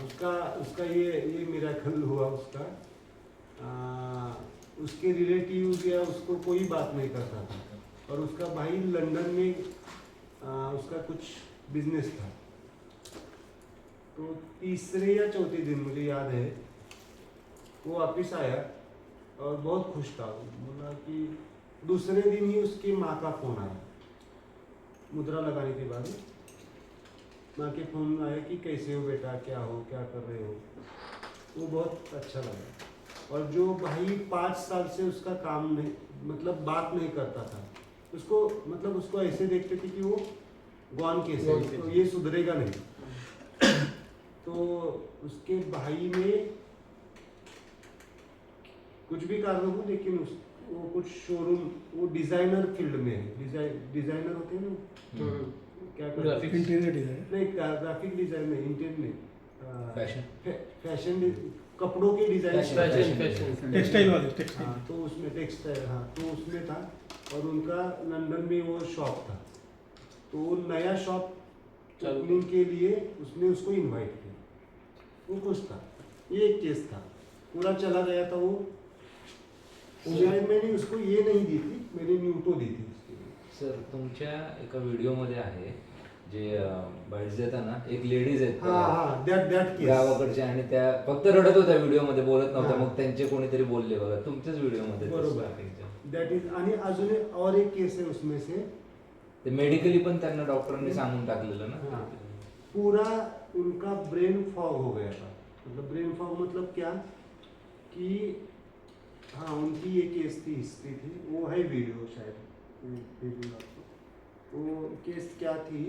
उसका ये मिरेकल हुआ उसका. उसके रिलेटिव या उसको कोई बात नहीं करता था, और उसका भाई लंदन में उसका कुछ बिजनेस था. तो तीसरे या चौथे दिन मुझे याद है वो वापिस आया और बहुत खुश था. बोला कि दूसरे दिन ही उसकी माँ का फ़ोन आया, मुद्रा लगाने के बाद माँ के फ़ोन आया कि कैसे हो बेटा, क्या हो, क्या कर रहे हो. वो बहुत अच्छा लगा. और जो भाई 5 साल से उसका काम नहीं, मतलब बात नहीं करता था, उसको मतलब उसको ऐसे देखते थे कि वो गॉन केस है, तो ये सुधरेगा नहीं. तो उसके भाई ने कुछ भी कारण हो, लेकिन वो कुछ शोरूम, वो डिजाइनर फील्ड में है. डिजाइनर होते हैं ना, क्या ग्राफिक इंटीरियर डिजाइन, नहीं ग्राफिक डिजाइन नहीं, इंटीरियर नहीं, फैशन, कपड़ों के डिजाइन, फॅशन टेक्सटाइल वाले टेक्सटाइल. हाँ, तो उसमें टेक्सटाइल, हाँ, तो उसमें था. और उनका लंदन में वो शॉप था, तो वो नया शॉप ओपनिंग के लिए उसने उसको इनवाइट किया. वो खुश था. ये एक केस था, पूरा चला गया था वो. मैंने उसको ये नहीं दी थी, मैंने न्यूटो दी थी उसके लिए. सर तुमच्या एका व्हिडिओमध्ये आहे जे बाईट्स देताना एक लेडीज आहेत दॅट केस. गावाकडच्या, आणि त्या फक्त रडत होत्या व्हिडिओमध्ये, बोलत नव्हत्या. हा. मग त्यांचे कोणीतरी बोलले बघा तुमच्याच व्हिडिओमध्ये. बरोबर. That is. आणि अजून और एक केस है उसमें से, ते मेडिकली पण त्यांना डॉक्टरांनी सांगून टाकलेलं ना. हाँ, पूरा उनका ब्रेन फॉग हो गया था. मतलब ब्रेन फॉग मतलब क्या कि हाँ, उनकी ये केस थी, हिस्ट्री थी, वो है वीडियो शायद मैं भेजूंगा आपको. वो केस क्या थी,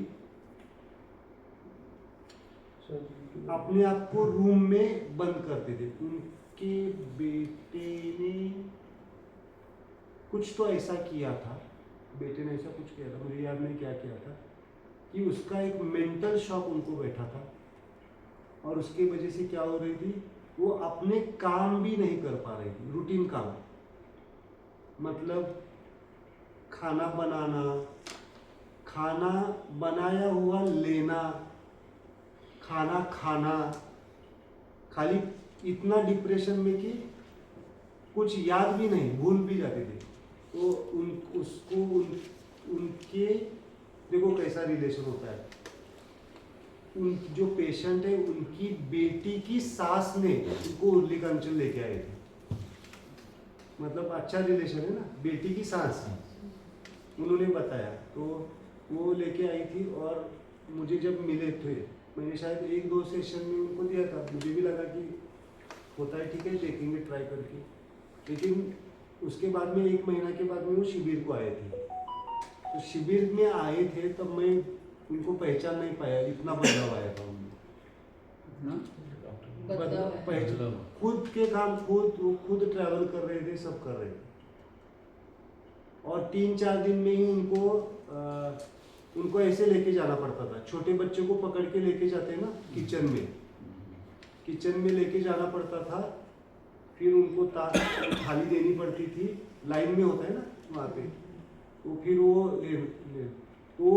अपने आप को रूम में बंद करते थे. उनके बेटे ने कुछ तो ऐसा किया था, बेटे ने ऐसा कुछ किया था, मुझे याद नहीं क्या किया था, कि उसका एक मेंटल शॉक उनको बैठा था. और उसकी वजह से क्या हो रही थी, वो अपने काम भी नहीं कर पा रही थी, रूटीन काम. मतलब खाना बनाना, खाना बनाया हुआ लेना, खाना खाना, खाली इतना डिप्रेशन में कि कुछ याद भी नहीं, भूल भी जाते थे. तो उनके देखो कैसा रिलेशन होता है. जो पेशेंट है, उनकी बेटी की सास ने उनको उर्लिक अंचल लेके आए थे. मतलब अच्छा रिलेशन है ना, बेटी की सास उन्होंने बताया, तो वो लेके आई थी और मुझे जब मिले थे मैंने शायद 1-2 सेशन में उनको दिया था, मुझे भी लगा कि होता है ठीक है देखेंगे ट्राई करके, लेकिन उसके बाद में 1 महीना के बाद में वो शिविर को आए थे। तो शिविर में आए थे तब मैं उनको पहचान नहीं पाया, इतना बदलाव आया था उनमें। बदलाव है। पहचान खुद के काम खुद ट्रैवल कर रहे थे, सब कर रहे थे, और 3-4 दिन में ही उनको ऐसे लेके जाना पड़ता था। छोटे बच्चे को पकड़ के लेके जाते हैं ना किचन में लेके जाना पड़ता था, फिर उनको थाली देनी पड़ती थी, लाइन में होता है ना वहाँ पे, तो फिर वो तो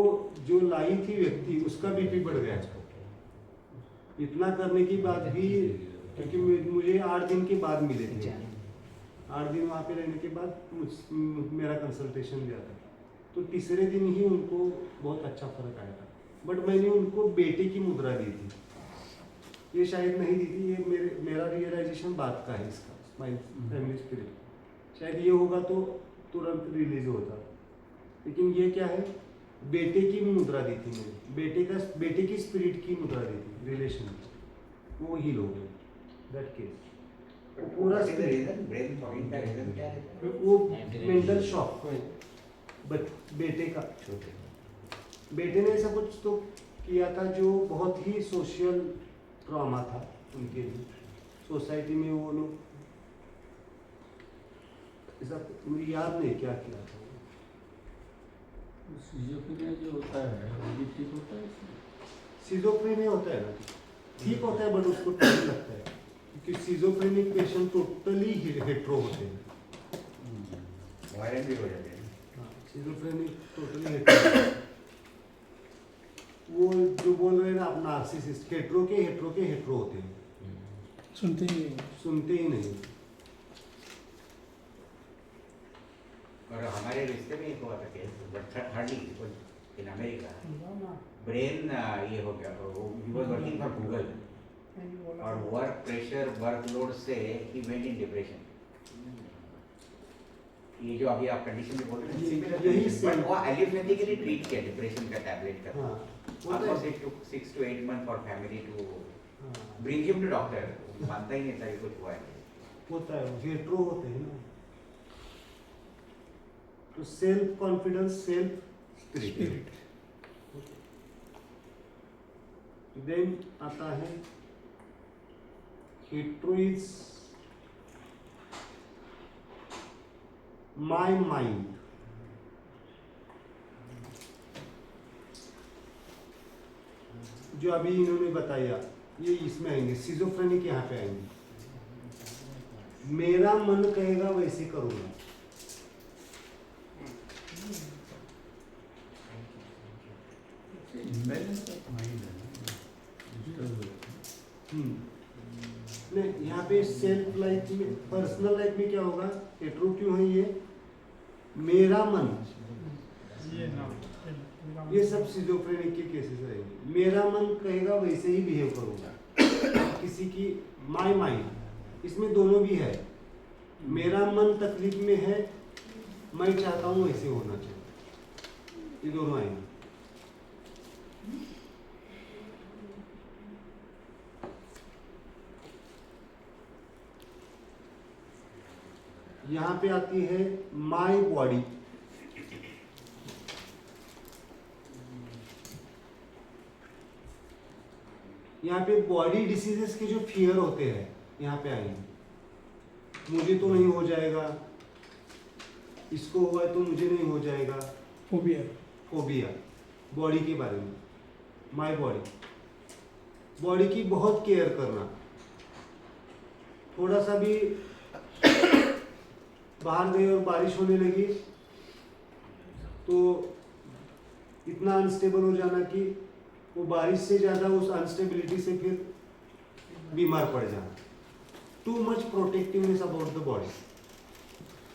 जो लाई थी व्यक्ति उसका बीपी बढ़ गया। इतना करने के बाद भी, क्योंकि मुझे 8 दिन के बाद मिले थे, 8 दिन वहाँ पे रहने के बाद मेरा कंसल्टेशन लिया था, तो तीसरे दिन ही उनको बहुत अच्छा फर्क आया था। बट मैंने उनको बेटे की मुद्रा दी थी, ये शायद नहीं दी थी, ये मेरा रियलाइजेशन बात का है इसका, स्माइल फैमिली स्पिरिट, शायद ये होगा तो तुरंत रिलीज होता, लेकिन ये क्या है, बेटे की मुद्रा दी थी मैंने, बेटे की स्पिरिट की मुद्रा दी थी, रिलेशन, वो हील हो गए दैट केस। पूरा ब्रेन फॉगिंग का रीजन क्या है? वो मेंटल शॉक बेटे का, बेटे ने ऐसा कुछ तो किया था जो बहुत ही सोशल ट्रॉमा था उनके लिए, सोसाइटी में वो लोग ऐसा, मुझे याद नहीं क्या किया था। सिजोफ्रेनिया जो होता है वो भी ठीक होता है? सिजोफ्रेनिया होता है ना, ठीक होता है, बट उसको टाइम लगता है, क्योंकि सिजोफ्रेनिक पेशेंट टोटली हेट्रो होते हैं, वायलेंट भी हो जाते हैं। सिजोफ्रेनिक टोटली हेट्रो, वो जो बोल रहे हैं ना आप नार्सिसिस्ट, हेट्रो के हेट्रो होते हैं, सुनते ही नहीं। और हमारे रिश्ते में एक हुआ था case, but hardly in America, brain ये हो गया, he was working for Google, और वर्क प्रेशर वर्कलोड से ही वेंट इन डिप्रेशन। ये जो अभी आप कंडीशन में बोल रहे हैं, यही बट वो एलोपैथिकली ट्रीट किया डिप्रेशन का टैबलेट का, हाँ, it took 6 to 8 months for family to bring him to doctor, मानता ही नहीं था कि कुछ हुआ है। होता है, हेट्रो होते हैं ना, तो self confidence, self spirit. Then आता है हेट्रो इज माय माइंड, जो अभी इन्होंने बताया ये इसमें आएंगे, सिजोफ्रेनिक यहाँ पे आएंगे, मेरा मन कहेगा वैसे करूंगा, इम्बैलेंस ऑफ माइंड है नहीं, यहाँ पे सेल्फ लाइफ में, पर्सनल लाइफ में क्या होगा, हेट्रो क्यों है ये, मेरा मन, ये सब सिजोफ्रेनिक के केसेस रहेंगे, मेरा मन कहेगा वैसे ही बिहेव करूंगा, किसी की माय माइंड, इसमें दोनों भी है, मेरा मन तकलीफ में है, मैं चाहता हूँ वैसे होना चाहिए, ये दोनों आएंगे। यहाँ पे आती है माय बॉडी, यहाँ पे बॉडी डिसीजेस के जो फियर होते हैं यहाँ पे आएंगे, मुझे तो नहीं हो जाएगा, इसको हुआ तो मुझे नहीं हो जाएगा, फोबिया बॉडी के बारे में, माय बॉडी की बहुत केयर करना, थोड़ा सा भी बाहर गए और बारिश होने लगी तो इतना अनस्टेबल हो जाना कि वो बारिश से ज़्यादा उस अनस्टेबिलिटी से फिर बीमार पड़ जाना, too much protectiveness about the body,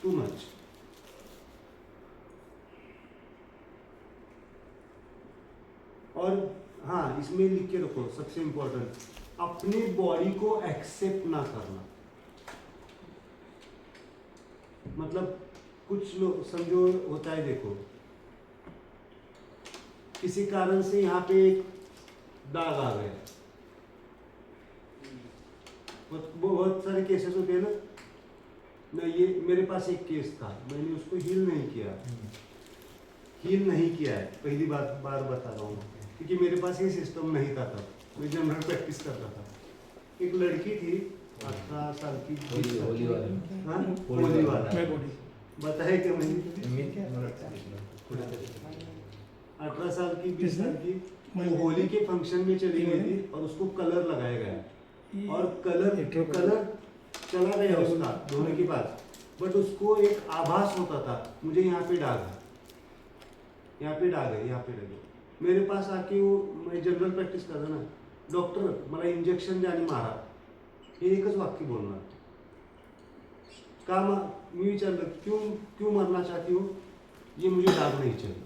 too much. और हाँ, इसमें लिख के रखो सबसे इम्पोर्टेंट, अपने बॉडी को एक्सेप्ट ना करना, मतलब कुछ लोग समझो होता है, देखो किसी कारण से यहाँ पे एक दाग आ गया, बहुत सारे केसेस होते हैं ना। ये मेरे पास एक केस था, मैंने उसको हील नहीं किया, है, पहली बार बता रहा हूँ, क्योंकि मेरे पास ये सिस्टम नहीं था तब, मैं जनरल प्रैक्टिस करता था। एक लड़की थी 18 साल की, होली वाला। हाँ, होली वाला मैं बॉडी बताया क्या मैंने, 18 साल की 20 साल की, वो होली के फंक्शन में चली गई थी और उसको कलर लगाया गया और कलर चला गया उसका धोने के बाद, बट उसको एक आभास होता था मुझे यहाँ पे दाग है, यहाँ पे दाग है, यहाँ पे दाग है। मेरे पास आके वो, मैं जनरल प्रॅक्टिस करता ना, डॉक्टर मला इंजेक्शन द्या आणि मारा, हे एकच वाक्य बोलणार का। मी विचारलं क्यों मरना चाहती हो, ये मुझे दाग नहीं चाहिए।